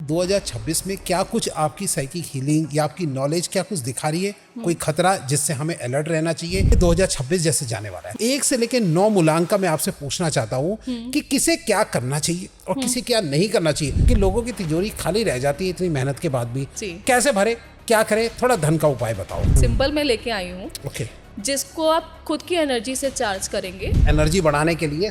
2026 में क्या कुछ आपकी साइकिक हीलिंग या आपकी नॉलेज क्या कुछ दिखा रही है, कोई खतरा जिससे हमें अलर्ट रहना चाहिए। 2026 जैसे जाने वाला है, 1 से लेकर 9 मूल्यांक का मैं आपसे पूछना चाहता हूँ कि किसे क्या करना चाहिए और किसे क्या नहीं करना चाहिए, कि लोगों की तिजोरी खाली रह जाती है इतनी मेहनत के बाद भी। कैसे भरे, क्या करे, थोड़ा धन का उपाय बताओ। सिंपल मैं लेके आई हूँ। ओके। जिसको आप खुद की एनर्जी से चार्ज करेंगे, एनर्जी बढ़ाने के लिए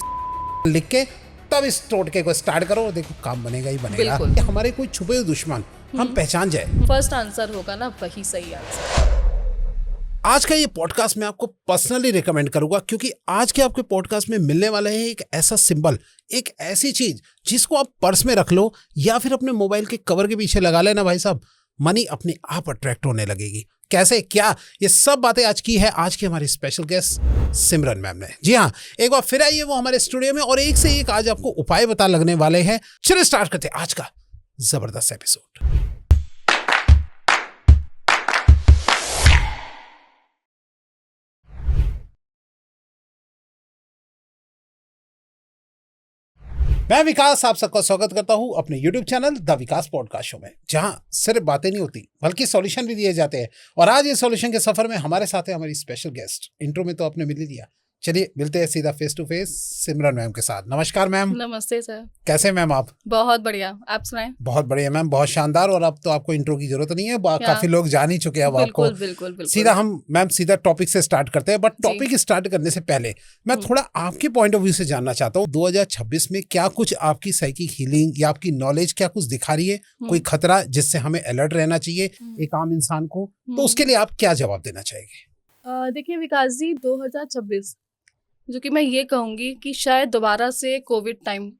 लिख के तब इस टोटके को स्टार्ट करो, देखो काम बनेगा ही बनेगा। हमारे कोई छुपे हुए दुश्मन हम पहचान जाए, फर्स्ट आंसर होगा ना वही सही आंसर। आज का ये पॉडकास्ट मैं आपको पर्सनली रिकमेंड करूंगा, क्योंकि आज के आपके पॉडकास्ट में मिलने वाला है एक ऐसा सिंबल, एक ऐसी चीज जिसको आप पर्स में रख लो या फिर अपने मोबाइल के कवर के पीछे लगा लेना भाई साहब, मनी अपने आप अट्रैक्ट होने लगेगी। कैसे, क्या, ये सब बातें आज की है आज के हमारे स्पेशल गेस्ट सिमरन मैम ने। जी हाँ, एक बार फिर आइए वो हमारे स्टूडियो में और एक से एक आज आपको उपाय बता लगने वाले हैं। चलिए स्टार्ट करते हैं आज का जबरदस्त एपिसोड। मैं विकास आप सबका स्वागत करता हूं अपने YouTube channel the Vikas podcast show में, जहां सिर्फ बातें नहीं होती बल्कि सॉल्यूशन भी दिए जाते हैं। और आज ये सॉल्यूशन के सफर में हमारे साथ है हमारी स्पेशल गेस्ट। इंट्रो में तो आपने मिल ही दिया, चलिए मिलते हैं सीधा face to face Simran ma'am के साथ। नमस्कार मैम। नमस्ते सर। कैसे मैम आप? बहुत बढ़िया, आप सुनाएं। बहुत बढ़िया मैम, बहुत शानदार। और अब तो आपको इंट्रो की जरूरत नहीं है, काफी लोग जान ही चुके हैं अब आपको। बिल्कुल। सीधा हम मैम सीधा टॉपिक से स्टार्ट करते हैं, बट टॉपिक स्टार्ट करने से पहले मैं थोड़ा आपके पॉइंट ऑफ व्यू से जानना चाहता हूँ 2026 में क्या कुछ आपकी साइकिक हीलिंग या आपकी नॉलेज क्या कुछ दिखा रही है, कोई खतरा जिससे हमें अलर्ट रहना चाहिए एक आम इंसान को, तो उसके लिए आप क्या जवाब देना चाहेंगे? देखिए विकास जी, 2026 जो कि मैं ये कहूँगी कि शायद दोबारा से कोविड टाइम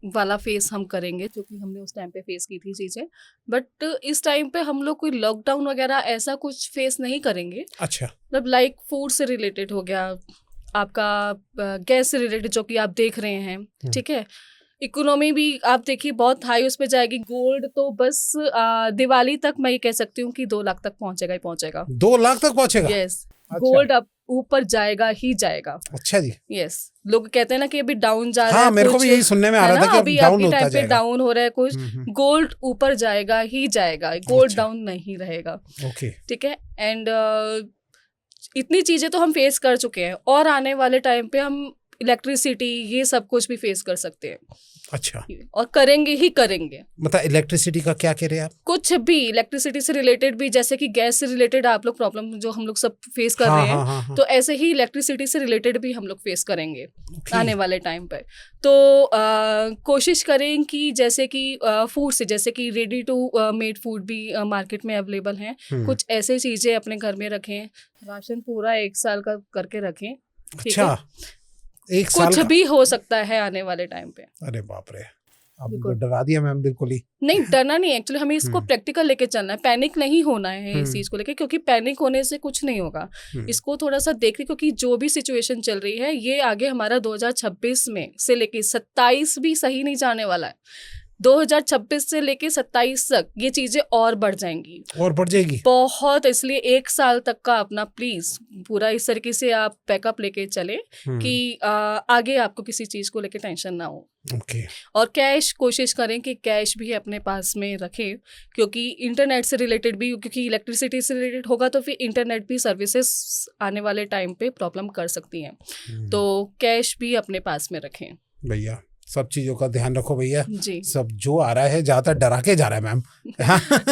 वाला फेस हम करेंगे, जो कि हमने उस टाइम पे फेस की थी चीज़ें, बट इस टाइम पे हम लोग कोई लॉकडाउन वगैरह ऐसा कुछ फेस नहीं करेंगे। अच्छा। मतलब लाइक फूड से रिलेटेड हो गया, आपका गैस से रिलेटेड जो कि आप देख रहे हैं, ठीक है। इकोनॉमी भी आप देखिए बहुत हाई उस पे जाएगी। गोल्ड तो बस दिवाली तक मैं ये कह सकती हूँ कि 2 लाख तक पहुंचेगा ही पहुंचेगा। 2 लाख तक पहुंचेगा? यस। गोल्ड अब ऊपर जाएगा ही जाएगा। अच्छा जी। यस। लोग कहते हैं ना कि अभी डाउन जा रहा है। हाँ, मेरे को भी यही सुनने में आ रहा था कि अभी डाउन आपके होता टाइम पे जाएगा। डाउन हो रहा है कुछ। गोल्ड ऊपर जाएगा ही जाएगा, गोल्ड डाउन नहीं रहेगा। ओके, ठीक है। एंड इतनी चीजें तो हम फेस कर चुके हैं और आने वाले टाइम पे हम इलेक्ट्रिसिटी ये सब कुछ भी फेस कर सकते हैं। अच्छा। और करेंगे ही करेंगे। मतलब इलेक्ट्रिसिटी का क्या कह रहे हैं आप? कुछ भी इलेक्ट्रिसिटी से रिलेटेड भी, जैसे कि गैस से रिलेटेड आप लोग प्रॉब्लम जो हम लोग सब फेस कर रहे हैं, हाँ। तो ऐसे ही इलेक्ट्रिसिटी से रिलेटेड भी हम लोग फेस करेंगे आने वाले टाइम पर। तो कोशिश करें कि जैसे कि फूड से, जैसे कि रेडी टू मेड फूड भी मार्केट में अवेलेबल हैं, कुछ ऐसे चीजें अपने घर में रखें। राशन पूरा 1 साल का करके रखें। अच्छा, 1 साल कुछ भी हो सकता है आने वाले टाइम पे। अरे बाप रे, आप तो डरा दिया मैम। बिल्कुल ही नहीं, डरना नहीं, एक्चुअली हमें इसको प्रैक्टिकल लेके चलना है, पैनिक नहीं होना है इस चीज को लेके, क्योंकि पैनिक होने से कुछ नहीं होगा। इसको थोड़ा सा देखिए, क्योंकि जो भी सिचुएशन चल रही है ये आगे हमारा 2026 में से लेके 27 भी सही नहीं जाने वाला है। 2026 से लेके 27 तक ये चीजें और बढ़ जाएंगी, और बढ़ जाएगी बहुत। इसलिए 1 साल तक का अपना प्लीज पूरा इस तरीके से आप बैकअप लेके चले कि आगे आपको किसी चीज को लेके टेंशन ना हो। ओके। और कैश कोशिश करें कि कैश भी अपने पास में रखें, क्योंकि इंटरनेट से रिलेटेड भी, क्योंकि इलेक्ट्रिसिटी से रिलेटेड होगा तो फिर इंटरनेट भी सर्विसेज आने वाले टाइम पे प्रॉब्लम कर सकती हैं। तो कैश भी अपने पास में रखें भैया। सब चीजों का ध्यान रखो भैया जी। सब जो आ रहा है ज्यादा डरा के जा रहा है मैम।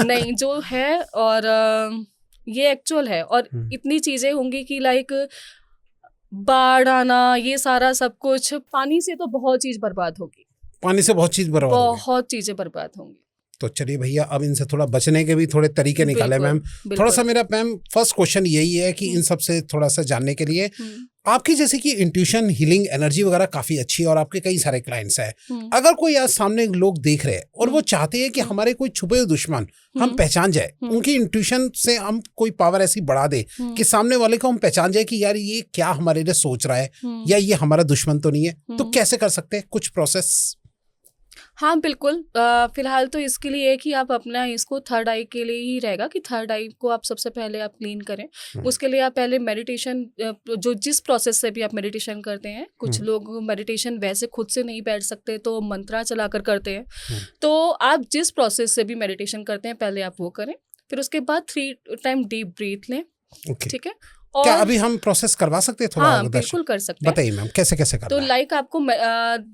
नहीं, जो है और ये एक्चुअल है। और इतनी चीजें होंगी कि लाइक बाढ़ आना, ये सारा सब कुछ, पानी से तो बहुत चीज बर्बाद होगी। पानी से बहुत चीज बर्बाद होगी, बहुत चीजें बर्बाद होंगी। तो चलिए भैया, अब इनसे थोड़ा बचने के भी थोड़े तरीके निकाले मैम। थोड़ा सा मेरा मैम फर्स्ट क्वेश्चन यही है कि इन सब से थोड़ा सा जानने के लिए, आपकी जैसे कि इंट्यूशन, हीलिंग, एनर्जी वगैरह काफी अच्छी है और आपके कई सारे क्लाइंट्स हैं। अगर कोई आज सामने लोग देख रहे हैं और वो चाहते हैं कि हमारे कोई छुपे हुए दुश्मन हम पहचान जाए, उनकी इंट्यूशन से हम कोई पावर ऐसी बढ़ा दे कि सामने वाले को हम पहचान जाए कि यार ये क्या हमारे लिए सोच रहा है या ये हमारा दुश्मन तो नहीं है, तो कैसे कर सकते हैं? कुछ प्रोसेस? हाँ बिल्कुल, फिलहाल तो इसके लिए है कि आप अपना इसको थर्ड आई के लिए ही रहेगा कि थर्ड आई को आप सबसे पहले आप क्लीन करें। उसके लिए आप पहले मेडिटेशन, जो जिस प्रोसेस से भी आप मेडिटेशन करते हैं, कुछ लोग मेडिटेशन वैसे खुद से नहीं बैठ सकते तो मंत्रा चलाकर करते हैं, तो आप जिस प्रोसेस से भी मेडिटेशन करते हैं पहले आप वो करें, फिर उसके बाद 3 टाइम डीप ब्रीथ लें। ठीक है। और क्या अभी हम प्रोसेस करवा सकते हैं? थोड़ा हाँ बिल्कुल कर सकते हैं। बताइए मैम, कैसे कैसे करना तो है? लाइक आपको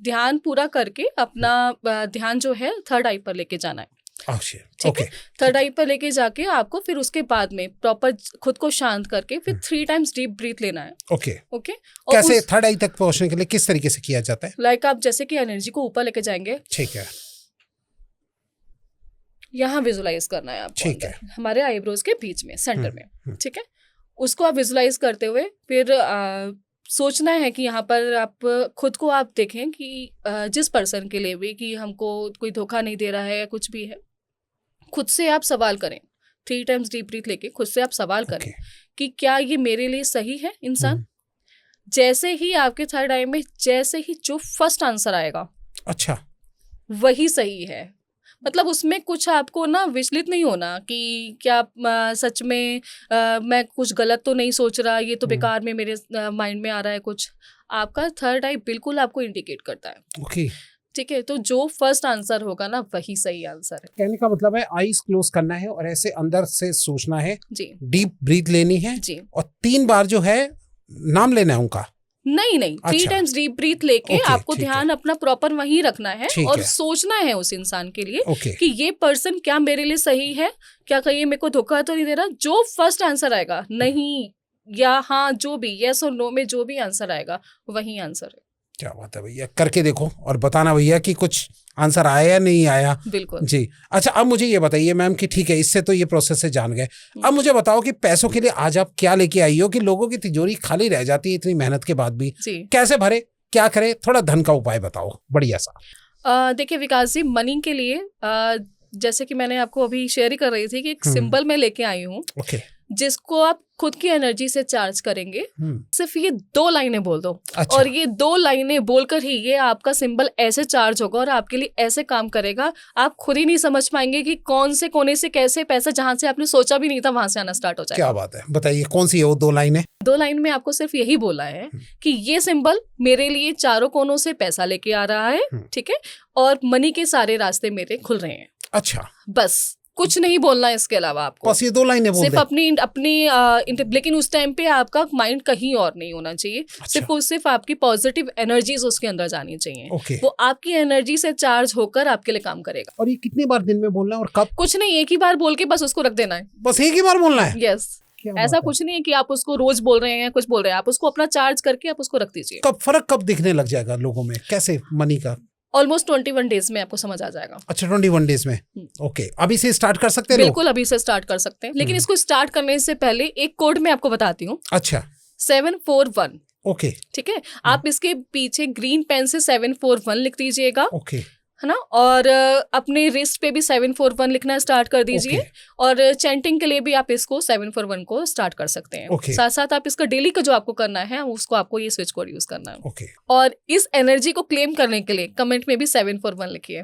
ध्यान पूरा करके अपना ध्यान जो है थर्ड आई पर लेके जाना है। ठीक है। थर्ड आई पर लेके जाके आपको फिर उसके बाद में प्रॉपर खुद को शांत करके फिर 3 टाइम्स डीप ब्रीथ लेना है। ओके। और कैसे थर्ड आई तक पहुंचने के लिए किस तरीके से किया जाता है? लाइक आप जैसे कि एनर्जी को ऊपर लेके जाएंगे। ठीक है। यहाँ विजुलाइज करना है आपको। ठीक है। हमारे आईब्रोज के बीच में, सेंटर में। ठीक है। उसको आप विजुलाइज करते हुए फिर सोचना है कि यहाँ पर आप खुद को आप देखें कि जिस पर्सन के लिए भी कि हमको कोई धोखा नहीं दे रहा है या कुछ भी है, खुद से आप सवाल करें। 3 टाइम्स डीप ब्रीथ लेके खुद से आप सवाल करें कि क्या ये मेरे लिए सही है इंसान। जैसे ही आपके थर्ड आई में जैसे ही जो फर्स्ट आंसर आएगा, अच्छा, वही सही है। मतलब उसमें कुछ आपको ना विचलित नहीं होना कि क्या सच में मैं कुछ गलत तो नहीं सोच रहा, ये तो बेकार में मेरे माइंड में आ रहा है कुछ। आपका थर्ड आई बिल्कुल आपको इंडिकेट करता है। ओके। ठीक है। तो जो फर्स्ट आंसर होगा ना वही सही आंसर है। कहने का मतलब है आईज क्लोज करना है और ऐसे अंदर से सोचना है जी, डीप ब्रीथ लेनी है जी, और 3 बार जो है नाम लेना है उनका। नहीं 3 टाइम्स डीप ब्रीथ लेके आपको ध्यान अपना प्रॉपर वहीं रखना है और सोचना है उस इंसान के लिए कि ये पर्सन क्या मेरे लिए सही है, क्या कहीं मेरे को धोखा तो नहीं दे रहा। जो फर्स्ट आंसर आएगा, नहीं या हाँ, जो भी यस और नो में जो भी आंसर आएगा वही आंसर है। क्या बात है भैया, करके देखो और बताना भैया कि कुछ आंसर आया या नहीं आया। बिल्कुल जी। अच्छा, अब मुझे ये बताइए मैम कि ठीक है, इससे तो ये प्रोसेस से जान गए। अब मुझे बताओ कि पैसों के लिए आज आप क्या लेके आई हो कि लोगों की तिजोरी खाली रह जाती है इतनी मेहनत के बाद भी। कैसे भरे, क्या करे, थोड़ा धन का उपाय बताओ बढ़िया सा। देखिए विकास जी, मनी के लिए जैसे कि मैंने आपको अभी शेयर ही कर रही थी कि एक सिंबल में लेके आई हूँ जिसको आप खुद की एनर्जी से चार्ज करेंगे। सिर्फ ये 2 लाइनें बोल दो। अच्छा। और ये 2 लाइनें बोलकर ही ये आपका सिंबल ऐसे चार्ज होगा और आपके लिए ऐसे काम करेगा, आप खुद ही नहीं समझ पाएंगे कि कौन से कोने से कैसे पैसा जहां से आपने सोचा भी नहीं था वहां से आना स्टार्ट हो जाएगा। क्या बात है, बताइए कौन सी है वो 2 लाइनें? 2 लाइन में आपको सिर्फ यही बोला है कि ये सिंबल मेरे लिए चारों कोनों से पैसा लेके आ रहा है। ठीक है। और मनी के सारे रास्ते मेरे खुल रहे हैं। अच्छा, बस कुछ नहीं बोलना है इसके अलावा आपको, बस ये 2 लाइनें बोल सिर्फ अपनी लेकिन उस टाइम पे आपका माइंड कहीं और नहीं होना चाहिए। अच्छा। सिर्फ आपकी पॉजिटिव एनर्जीज उसके अंदर जानी चाहिए। वो आपकी एनर्जी से चार्ज होकर आपके लिए काम करेगा। और ये कितनी बार दिन में बोलना है और कब? कुछ नहीं, एक ही बार बोल के बस उसको रख देना है। बस एक ही बार बोलना है? यस। ऐसा कुछ नहीं है कि आप उसको रोज बोल रहे हैं, कुछ बोल रहे हैं। आप उसको अपना चार्ज करके आप उसको रख दीजिए। कब फर्क कब दिखने लग जाएगा लोगों में, कैसे मनी का? ऑलमोस्ट 21 डेज में आपको समझ आ जाएगा। अच्छा, 21 डेज में। ओके। अभी से स्टार्ट कर सकते हैं? बिल्कुल अभी से स्टार्ट कर सकते हैं, लेकिन इसको स्टार्ट करने से पहले एक कोड मैं आपको बताती हूँ। अच्छा। 741। ओके। ठीक है। आप इसके पीछे ग्रीन पेन से 741 लिख दीजिएगा। ओके। है ना। और अपने रिस्ट पे भी 741 लिखना स्टार्ट कर दीजिए। और चैंटिंग के लिए भी आप इसको 741 को स्टार्ट कर सकते हैं। साथ साथ आप इसका डेली का जो आपको करना है उसको आपको ये स्विच कोड यूज करना है। और इस एनर्जी को क्लेम करने के लिए कमेंट में भी 741 लिखिए।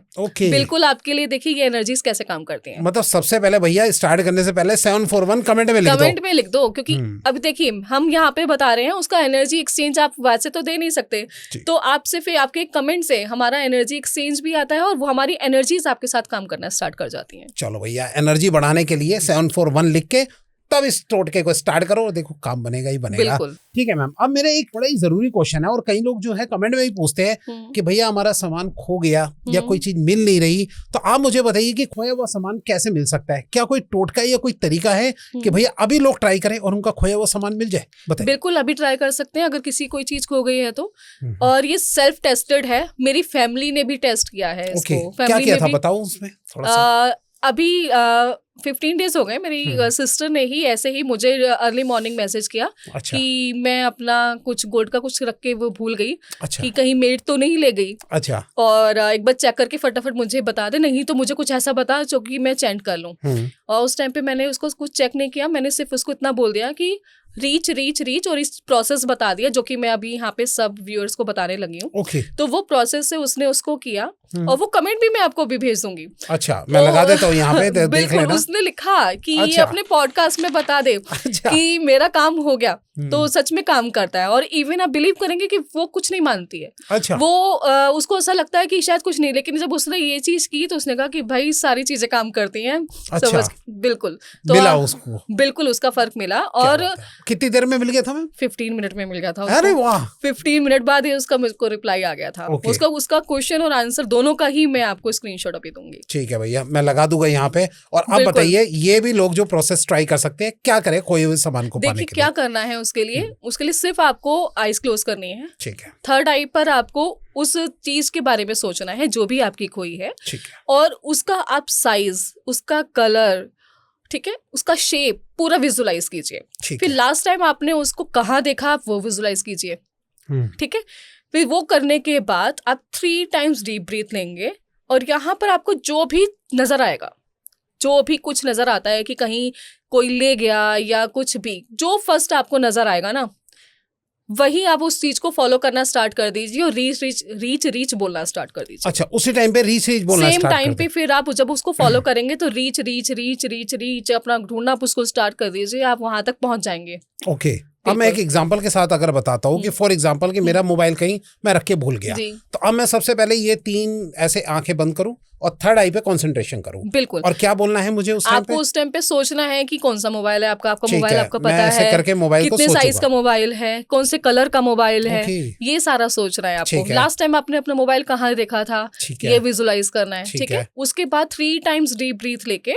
बिल्कुल आपके लिए देखिए ये एनर्जीज कैसे काम करती हैं। मतलब सबसे पहले भैया स्टार्ट करने से पहले 741 कमेंट में लिख दो, क्योंकि अभी देखिए हम यहाँ पे बता रहे हैं उसका एनर्जी एक्सचेंज आप वैसे तो दे नहीं सकते, तो आपसे फिर आपके कमेंट से हमारा एनर्जी एक्सचेंज भी आता है और वो हमारी एनर्जीज आपके साथ काम करना स्टार्ट कर जाती हैं। चलो भैया, एनर्जी बढ़ाने के लिए 741 लिख के तब इस टोटके को स्टार्ट करो और देखो काम बनेगा ही बनेगा। ठीक है मैम। अब मेरा एक बड़ा ही जरूरी क्वेश्चन है और कई लोग जो है कमेंट में भी पूछते हैं कि भैया हमारा सामान खो गया या कोई चीज मिल नहीं रही, तो आप मुझे बताइए कि खोया हुआ सामान कैसे मिल सकता है? क्या कोई टोटका या कोई तरीका है कि भैया अभी लोग ट्राई करें और उनका खोया हुआ सामान मिल जाए? बताइए। बिल्कुल अभी ट्राई कर सकते हैं अगर किसी कोई चीज खो गई है तो। और ये सेल्फ टेस्टेड है, मेरी फैमिली ने भी टेस्ट किया है इसको। क्या किया था बताओ उसमें थोड़ा सा। अभी 15 डेज हो गए, मेरी सिस्टर ने ही ऐसे ही मुझे अर्ली मॉर्निंग मैसेज किया। अच्छा। कि मैं अपना कुछ गोल्ड का कुछ रख के वो भूल गई। अच्छा। कि कहीं मेड तो नहीं ले गई। अच्छा। और एक बार चेक करके फटाफट मुझे बता दे, नहीं तो मुझे कुछ ऐसा बता जो कि मैं चेंज कर लूं। और उस टाइम पे मैंने उसको कुछ चेक नहीं किया, मैंने सिर्फ उसको इतना बोल दिया कि रीच और इस प्रोसेस बता दिया, जो कि मैं अभी यहाँ पे सब व्यूअर्स को बताने लगी हूँ। ओके। तो वो प्रोसेस से उसने उसको किया, और वो कमेंट भी मैं आपको अभी भेज दूंगी। अच्छा, मैं लगा देता हूँ यहाँ पे, देख लेना। उसने लिखा कि ये अच्छा। अपने पॉडकास्ट में बता दे अच्छा। कि मेरा काम हो गया, तो सच में काम करता है। और इवन आप बिलीव करेंगे कि वो कुछ नहीं मानती है। अच्छा। वो उसको ऐसा लगता है कि शायद कुछ नहीं, लेकिन जब उसने ये चीज की तो उसने कहा कि भाई सारी चीजें काम करती हैं। अच्छा। बिल्कुल। तो मिला उसको, बिल्कुल उसका फर्क मिला। और कितनी देर में मिल गया था मैम? 15 मिनट में मिल गया था। अरे वाह। 15 मिनट बाद ही उसका मुझको रिप्लाई आ गया था। उसका क्वेश्चन और आंसर दोनों का ही मैं आपको स्क्रीनशॉट अभी दूंगी। ठीक है भैया, मैं लगा दूंगा यहाँ पे। और अब बताइए, ये भी लोग जो प्रोसेस ट्राई कर सकते हैं, क्या करें खोए हुए सामान को पाने के लिए? देखिए क्या करना है उसके लिए सिर्फ आपको आईज क्लोज करनी है। ठीक है। थर्ड आई पर आपको उस चीज के बारे में सोचना है जो भी आपकी खोई है। ठीक है। और उसका आप साइज, उसका कलर, ठीक है, उसका शेप पूरा विजुलाइज कीजिए। फिर लास्ट टाइम आपने उसको कहाँ देखा आप वो विजुलाइज कीजिए। ठीक है। फिर वो करने के बाद आप 3 टाइम्स डीप ब्रीथ लेंगे, और यहाँ पर आपको जो भी नजर आएगा, जो भी कुछ नजर आता है कि कहीं कोई ले गया या कुछ भी, जो फर्स्ट आपको नजर आएगा ना, वही आप उस चीज को फॉलो करना स्टार्ट कर दीजिए और रीच बोलना स्टार्ट कर दीजिए। अच्छा, उसी टाइम पे रीच बोलना सेम टाइम पे फिर आप जब उसको फॉलो करेंगे तो रीच अपना ढूंढना आप उसको स्टार्ट कर दीजिए, आप वहां तक पहुंच जाएंगे। ओके। अब मैं एक एग्जांपल के साथ अगर बताता हूँ कि फॉर एग्जांपल कि मेरा मोबाइल कहीं मैं रख के भूल गया, तो अब मैं सबसे पहले ये 3 ऐसे आंखें बंद करूं और थर्ड आई पे कंसंट्रेशन करूं। बिल्कुल। और क्या बोलना है मुझे उस टाइम पे? आपको उस टाइम पे सोचना है कि कौन सा मोबाइल है आपका मोबाइल आपका पता मैं ऐसे है करके मोबाइल कितने साइज का मोबाइल है, कौन से कलर का मोबाइल है, ये सारा सोचना है आपको। लास्ट टाइम आपने अपना मोबाइल कहाँ देखा था, ये विजुलाइज करना है। ठीक है। उसके बाद 3 टाइम्स डीप ब्रीथ लेके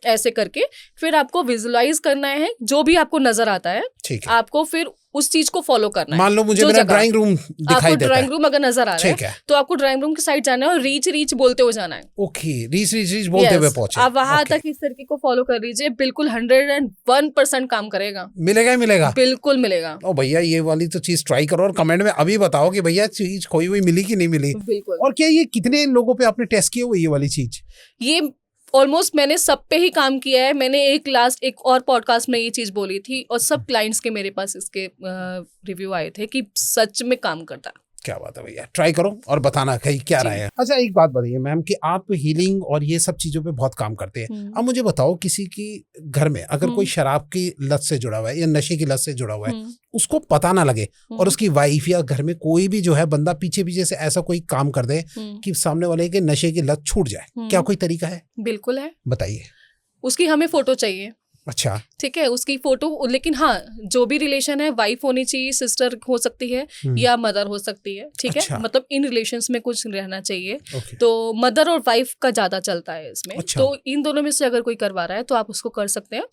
ऐसे करके फिर आपको विजुलाइज करना है जो भी आपको नजर आता है। आपको फिर उस चीज को फॉलो करना है। मान लो मुझे मेरा ड्राइंग रूम दिखाई देता है, ड्राइंग रूम अगर नजर आ रहा है तो आपको ड्राइंग रूम की साइड जाना है और रीच बोलते हुए जाना है। ओके, रीच बोलते हुए पहुंचे। आप वहां तक इस तरीके को फॉलो कर लीजिए, बिल्कुल 101% काम करेगा। मिलेगा बिल्कुल मिलेगा। ओ भैया, ये वाली तो चीज ट्राई करो और कमेंट में अभी बताओ कि भैया चीज खोई हुई मिली कि नहीं मिली। बिल्कुल। और क्या ये कितने लोगों पे आपने टेस्ट किया हुआ ये वाली चीज? ये ऑलमोस्ट मैंने सब पे ही काम किया है। मैंने एक और पॉडकास्ट में ये चीज बोली थी और सब क्लाइंट्स के मेरे पास इसके रिव्यू आए थे कि सच में काम करता है। क्या बात है भैया, ट्राई करो और बताना कहीं क्या राय है। अच्छा, एक बात बताइए मैम कि आप हीलिंग और ये सब चीजों पे बहुत काम करते हैं। अब मुझे बताओ, किसी की घर में अगर कोई शराब की लत से जुड़ा हुआ है या नशे की लत से जुड़ा हुआ है, उसको पता ना लगे और उसकी वाइफ या घर में कोई भी जो है बंदा पीछे से ऐसा कोई काम कर दे कि सामने वाले के नशे की लत छूट जाए, क्या कोई तरीका है? बिल्कुल है। बताइए। उसकी हमें फोटो चाहिए। अच्छा। ठीक है, उसकी फोटो, लेकिन हाँ जो भी रिलेशन है, वाइफ होनी चाहिए, सिस्टर हो सकती है या मदर हो सकती है। ठीक है, मतलब इन रिलेशंस में कुछ रहना चाहिए। तो मदर और वाइफ का ज्यादा चलता है इसमें। तो इन दोनों में से अगर कोई करवा रहा है तो आप उसको कर सकते हैं।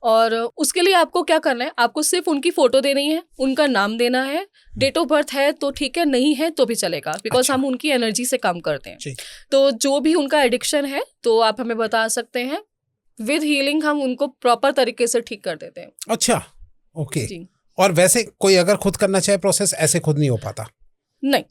और उसके लिए आपको क्या करना है, आपको सिर्फ उनकी फोटो देनी है, उनका नाम देना है, डेट ऑफ बर्थ है तो ठीक है, नहीं है तो भी चलेगा, बिकॉज हम उनकी एनर्जी से काम करते हैं। तो जो भी उनका एडिक्शन है तो आप हमें बता सकते हैं, विद हीलिंग हम उनको प्रॉपर तरीके से ठीक कर देते हैं। अच्छा, ओके। और वैसे कोई अगर खुद करना चाहे प्रोसेस, ऐसे खुद नहीं हो पाता? नहीं।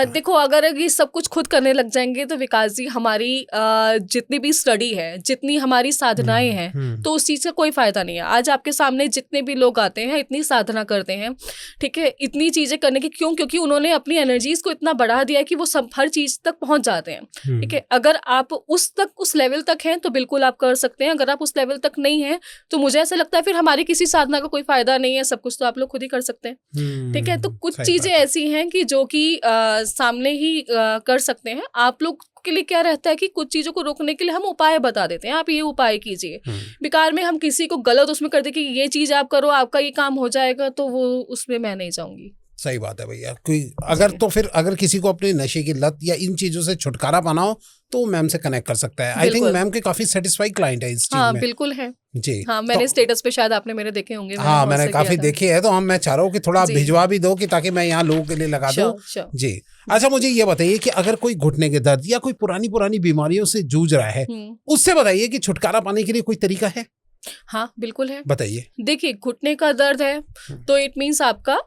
देखो, अगर ये सब कुछ खुद करने लग जाएंगे तो विकास जी, हमारी जितनी भी स्टडी है, जितनी हमारी साधनाएं हैं, तो उस चीज का कोई फायदा नहीं है। आज आपके सामने जितने भी लोग आते हैं, इतनी साधना करते हैं, ठीक है, इतनी चीजें करने की, क्योंकि उन्होंने अपनी एनर्जीज को इतना बढ़ा दिया है कि वो सब हर चीज तक पहुंच जाते हैं। ठीक है, अगर आप उस लेवल तक हैं तो बिल्कुल आप कर सकते हैं। अगर आप उस लेवल तक नहीं है तो मुझे ऐसा लगता है फिर हमारी किसी साधना का कोई फायदा नहीं है। सब कुछ तो आप लोग खुद ही कर सकते हैं। ठीक है, तो कुछ चीजें ऐसी हैं कि जो कि सामने ही कर सकते हैं। आप लोग के लिए क्या रहता है कि कुछ चीजों को रोकने के लिए हम उपाय बता देते हैं, आप ये उपाय कीजिए। बेकार में हम किसी को गलत उसमें कर दे कि ये चीज आप करो, आपका ये काम हो जाएगा, तो वो उसमें मैं नहीं जाऊंगी। सही बात है भैया। कोई अगर किसी को अपने नशे की लत या इन चीजों से छुटकारा पाना हो तो मैम से कनेक्ट कर सकता है। आई थिंक मैम के काफी सेटिस्फाइड क्लाइंट है इस चीज में। बिल्कुल है जी। हाँ, मैंने स्टेटस पे शायद आपने मेरे देखे होंगे। हाँ, मैंने काफी देखे हैं, तो मैं चाह रहा हूँ कि थोड़ा भिजवा भी दो कि ताकि मैं यहाँ लोगों के लिए लगा दूं। जी। अच्छा, मुझे ये बताइए कि अगर कोई घुटने के दर्द या कोई पुरानी बीमारियों से जूझ रहा है, उससे बताइए कि छुटकारा पाने के लिए कोई तरीका है? हाँ, बिल्कुल है। बताइए। देखिए, घुटने का दर्द है तो इट मीन्स आपका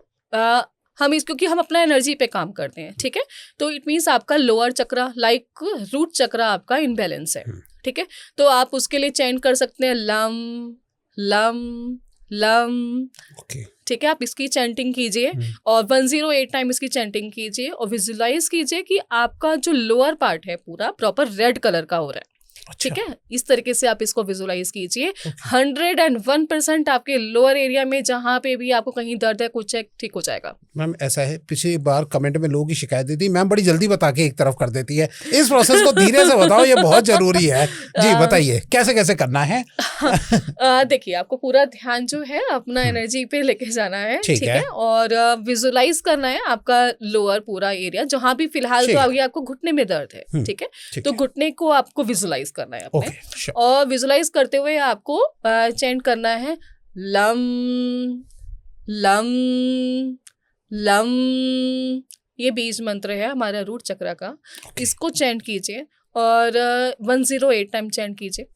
क्योंकि हम अपना एनर्जी पे काम करते हैं, ठीक है, तो इट मीन्स आपका लोअर चक्रा, लाइक रूट चक्रा आपका इनबैलेंस है। ठीक है, तो आप उसके लिए चैंट कर सकते हैं, लम लम लम। ओके। ठीक है, आप इसकी चैंटिंग कीजिए और 108 टाइम इसकी चैंटिंग कीजिए और विजुलाइज कीजिए कि आपका जो लोअर पार्ट है पूरा प्रॉपर रेड कलर का हो रहा है। अच्छा। ठीक है, इस तरीके से आप इसको विजुलाइज कीजिए। 101% आपके लोअर एरिया में जहां पे भी आपको कहीं दर्द है कुछ है ठीक हो जाएगा। मैम ऐसा है, पिछली बार कमेंट में लोगों की शिकायत दी थी, मैम बड़ी जल्दी बता के एक तरफ कर देती है, इस प्रोसेस को धीरे से बताओ, ये बहुत जरूरी है। जी बताइए कैसे कैसे करना है। देखिए, आपको पूरा ध्यान जो है अपना एनर्जी पे लेके जाना है। ठीक है। और विजुलाइज करना है आपका लोअर पूरा एरिया जहां भी फिलहाल तो अभी आपको घुटने में दर्द है। ठीक है, तो घुटने को आपको विजुलाइज करना है अपने। और विजुलाइज करते हुए आपको चैंट करना है लम लम लम। ये बीज मंत्र है हमारा रूट चक्र का। इसको चैंट कीजिए और 108 टाइम चैंट कीजिए।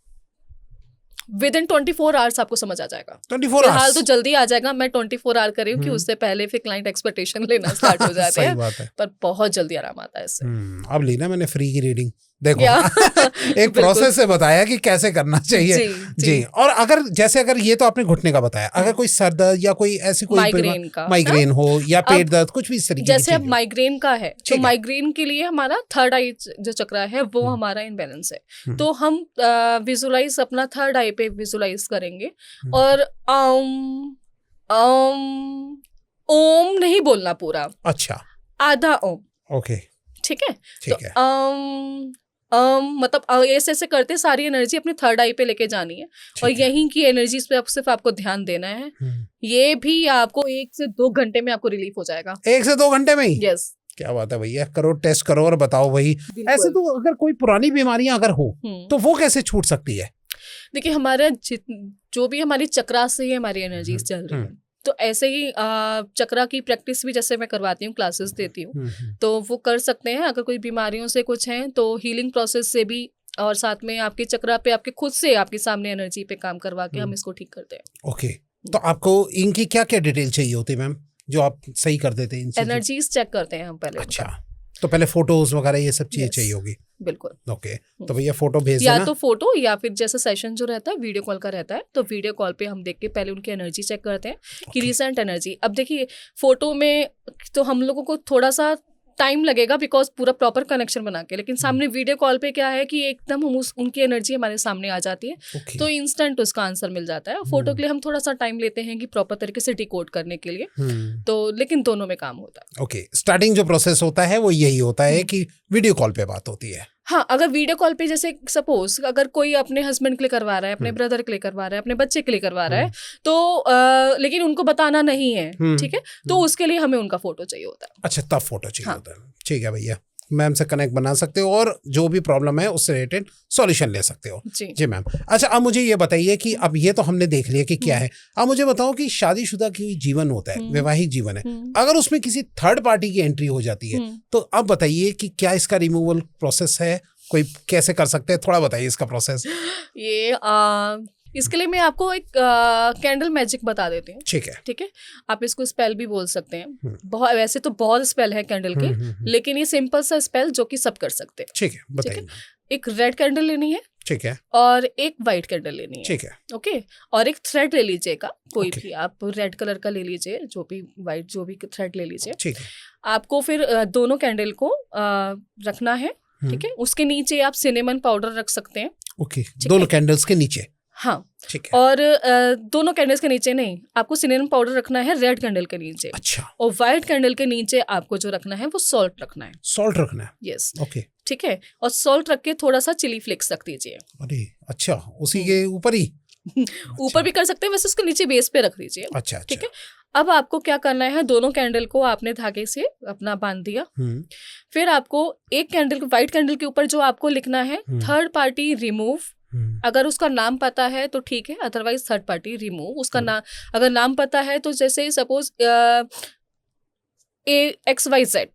विद इन 24 आवर्स आपको समझ आ जाएगा। 24 फिलहाल तो जल्दी आ जाएगा, मैं 24 आवर कर रही हूँ कि उससे पहले फिर क्लाइंट एक्सपेक्टेशन लेना स्टार्ट हो जाते हैं। बात है। पर बहुत जल्दी आराम आता है इससे। अब ली ना मैंने फ्री की रीडिंग, देखो एक प्रोसेस से बताया कि कैसे करना चाहिए। जी। और अगर जैसे अगर ये तो आपने घुटने का बताया, अगर कोई सर दर्द या कोई ऐसी कोई माइग्रेन हो या पेट दर्द कुछ भी इस तरीके की जैसे अब माइग्रेन का है तो माइग्रेन के लिए हमारा थर्ड आई जो चक्र है वो हमारा इनबैलेंस है। तो हम विजुलाइज अपना थर्ड आई पे विजुलाइज करेंगे और ओम नहीं बोलना पूरा। अच्छा। आधा ओम। ओके। ठीक है, तो मतलब ऐसे ऐसे करते सारी एनर्जी अपने थर्ड आई पे लेके जानी है और यहीं की एनर्जी पे सिर्फ आपको ध्यान देना है। ये भी आपको 1 से 2 घंटे में आपको रिलीफ हो जाएगा। 1 से 2 घंटे में ही? यस। क्या बात है भैया, करो टेस्ट करो और बताओ भाई। ऐसे तो अगर कोई पुरानी बीमारियां अगर हो तो वो कैसे छूट सकती है? देखिए, हमारा जो भी हमारी चक्रा से ही हमारी एनर्जी चल रही है, तो ऐसे ही चक्रा की प्रैक्टिस भी जैसे मैं करवाती हूँ, क्लासेस देती हूँ, तो वो कर सकते हैं। अगर कोई बीमारियों से कुछ है तो हीलिंग प्रोसेस से भी और साथ में आपके चक्रा पे आपके खुद से आपके सामने एनर्जी पे काम करवा के हम इसको ठीक करते हैं। ओके। तो आपको इनकी क्या क्या डिटेल चाहिए होती है मैम जो आप सही कर देते हैं? एनर्जीज चेक करते हैं हम पहले। अच्छा, तो पहले फोटोज वगैरह ये सब चीजें चाहिए होगी? बिल्कुल। ओके, तो भैया फोटो भेज देना। या तो फोटो या फिर जैसे सेशन जो रहता है वीडियो कॉल का रहता है, तो वीडियो कॉल पे हम देख के पहले उनकी एनर्जी चेक करते हैं कि रिसेंट एनर्जी। अब देखिए, फोटो में तो हम लोगों को थोड़ा सा टाइम लगेगा बिकॉज पूरा प्रॉपर कनेक्शन बना के, लेकिन सामने वीडियो कॉल पे क्या है कि एकदम उनकी एनर्जी हमारे सामने आ जाती है। तो इंस्टेंट उसका आंसर मिल जाता है। फोटो के लिए हम थोड़ा सा टाइम लेते हैं कि प्रॉपर तरीके से डिकोड करने के लिए, तो लेकिन दोनों में काम होता है। ओके, स्टार्टिंग जो प्रोसेस होता है वो यही होता है कि वीडियो कॉल पे बात होती है। हाँ, अगर वीडियो कॉल पे जैसे सपोज अगर कोई अपने हस्बैंड के लिए करवा रहा है, अपने ब्रदर के लिए करवा रहा है, अपने बच्चे के लिए करवा रहा है, तो लेकिन उनको बताना नहीं है, ठीक है, तो उसके लिए हमें उनका फोटो चाहिए होता है। अच्छा, तब फोटो चाहिए होता है। ठीक है भैया, मैम से कनेक्ट बना सकते हो और जो भी प्रॉब्लम है उससे रिलेटेड सॉल्यूशन ले सकते हो। जी मैम। अच्छा, अब मुझे ये बताइए कि अब ये तो हमने देख लिया कि क्या है, अब मुझे बताओ कि शादीशुदा की जीवन होता है, वैवाहिक जीवन है, अगर उसमें किसी थर्ड पार्टी की एंट्री हो जाती है तो अब बताइए कि क्या इसका रिमूवल प्रोसेस है, कोई कैसे कर सकते हैं, थोड़ा बताइए इसका प्रोसेस। ये इसके लिए मैं आपको एक कैंडल मैजिक बता देती हूँ। ठीक है। ठीक है, आप इसको स्पेल भी बोल सकते हैं। बहुत वैसे तो बहुत स्पेल है कैंडल के, लेकिन ये सिंपल सा स्पेल जो कि सब कर सकते हैं। ठीक है, बताइए। एक रेड कैंडल लेनी है, ठीक है, और एक व्हाइट कैंडल लेनी है, ठीक है, ओके, और एक थ्रेड ले लीजिएगा, कोई भी आप रेड कलर का ले लीजिए, जो भी व्हाइट जो भी थ्रेड ले लीजिए। ठीक है। आपको फिर दोनों कैंडल को रखना है, ठीक है। उसके नीचे आप सिनेमन पाउडर रख सकते हैं। ओके, दोनों कैंडल्स के नीचे? हाँ, ठीक है। और दोनों कैंडल्स के नीचे नहीं, आपको सिनेमन पाउडर रखना है रेड कैंडल के नीचे। अच्छा। और व्हाइट कैंडल के नीचे आपको जो रखना है वो सॉल्ट रखना है। सॉल्ट रखना है? यस। ओके, ठीक है, और सॉल्ट रख के थोड़ा सा चिली फ्लेक्स रख दीजिए। अरे अच्छा, उसी के ऊपर ही? ऊपर भी कर सकते हैं, वैसे उसके नीचे बेस पे रख दीजिए। अच्छा, ठीक है। अब आपको क्या करना है, दोनों कैंडल को आपने धागे से अपना बांध दिया। फिर आपको एक कैंडल, व्हाइट कैंडल के ऊपर जो आपको लिखना है थर्ड पार्टी रिमूव। अगर उसका नाम पता है तो ठीक है, अदरवाइज थर्ड पार्टी रिमूव। उसका नाम अगर नाम पता है तो जैसे सपोज XYZ,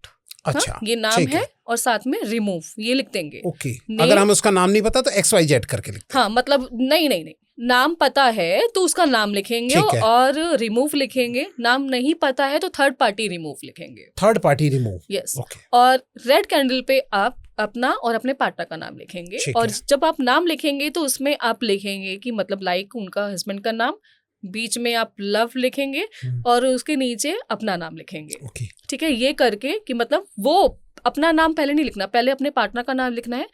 अच्छा, ये नाम है और साथ में रिमूव ये लिख देंगे। ओके, अगर हमें उसका नाम नहीं पता तो XYZ करके लिखते हैं। हाँ, मतलब नहीं, नाम पता है तो उसका नाम लिखेंगे और रिमूव लिखेंगे। नाम नहीं पता है तो थर्ड पार्टी रिमूव लिखेंगे। Third party remove, yes. और रेड कैंडल पे आप अपना और अपने पार्टनर का नाम लिखेंगे। और जब आप नाम लिखेंगे तो उसमें आप लिखेंगे कि मतलब लाइक उनका हस्बैंड का नाम, बीच में आप लव लिखेंगे और उसके नीचे अपना नाम लिखेंगे। ओके। ठीक है, ये करके कि मतलब वो अपना नाम पहले नहीं लिखना, पहले अपने पार्टनर का नाम लिखना है,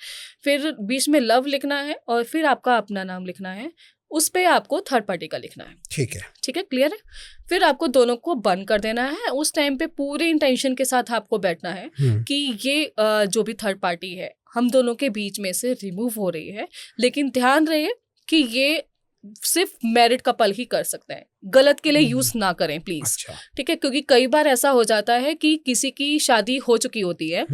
फिर बीच में लव लिखना है और फिर आपका अपना नाम लिखना है, उस पे आपको थर्ड पार्टी का लिखना है। ठीक है। ठीक है, क्लियर है। फिर आपको दोनों को बंद कर देना है। उस टाइम पे पूरे इंटेंशन के साथ आपको बैठना है कि ये जो भी थर्ड पार्टी है हम दोनों के बीच में से रिमूव हो रही है, लेकिन ध्यान रहे कि ये सिर्फ मैरिड कपल ही कर सकते हैं, गलत के लिए यूज ना करें प्लीज। अच्छा। ठीक है, क्योंकि कई बार ऐसा हो जाता है कि किसी की शादी हो चुकी होती है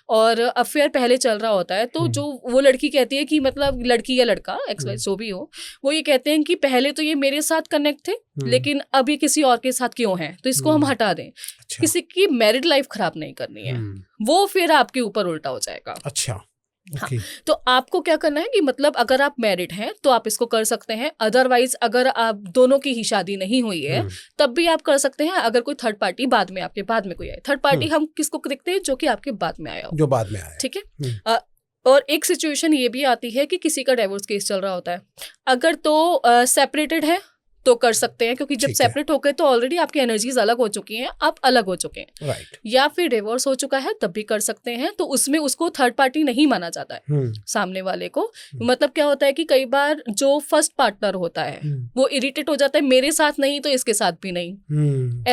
और अफेयर पहले चल रहा होता है, तो जो वो लड़की कहती है कि मतलब लड़की या लड़का एक्स जो भी हो, वो ये कहते हैं कि पहले तो ये मेरे साथ कनेक्ट थे लेकिन अब ये किसी और के साथ क्यों है, तो इसको हम हटा दें। अच्छा। किसी की मैरिड लाइफ खराब नहीं करनी है, वो फिर आपके ऊपर उल्टा हो जाएगा। अच्छा। हाँ, Okay. तो आपको क्या करना है कि मतलब अगर आप मैरिड हैं तो आप इसको कर सकते हैं, अदरवाइज अगर आप दोनों की ही शादी नहीं हुई है तब भी आप कर सकते हैं। अगर कोई थर्ड पार्टी बाद में आपके बाद में कोई आए, थर्ड पार्टी हम किसको देखते हैं, जो कि आपके बाद में आया हो, जो बाद में आया। ठीक है। और एक सिचुएशन ये भी आती है कि किसी का डिवोर्स केस चल रहा होता है, अगर तो सेपरेटेड है तो कर सकते हैं, क्योंकि जब सेपरेट हो गए तो ऑलरेडी आपकी एनर्जीज अलग हो चुकी हैं, आप अलग हो चुके हैं। राइट। या फिर डिवोर्स हो चुका है तब भी कर सकते हैं, तो उसमें उसको थर्ड पार्टी नहीं माना जाता है सामने वाले को। मतलब क्या होता है कि कई बार जो फर्स्ट पार्टनर होता है वो इरिटेट हो जाता है, मेरे साथ नहीं तो इसके साथ भी नहीं,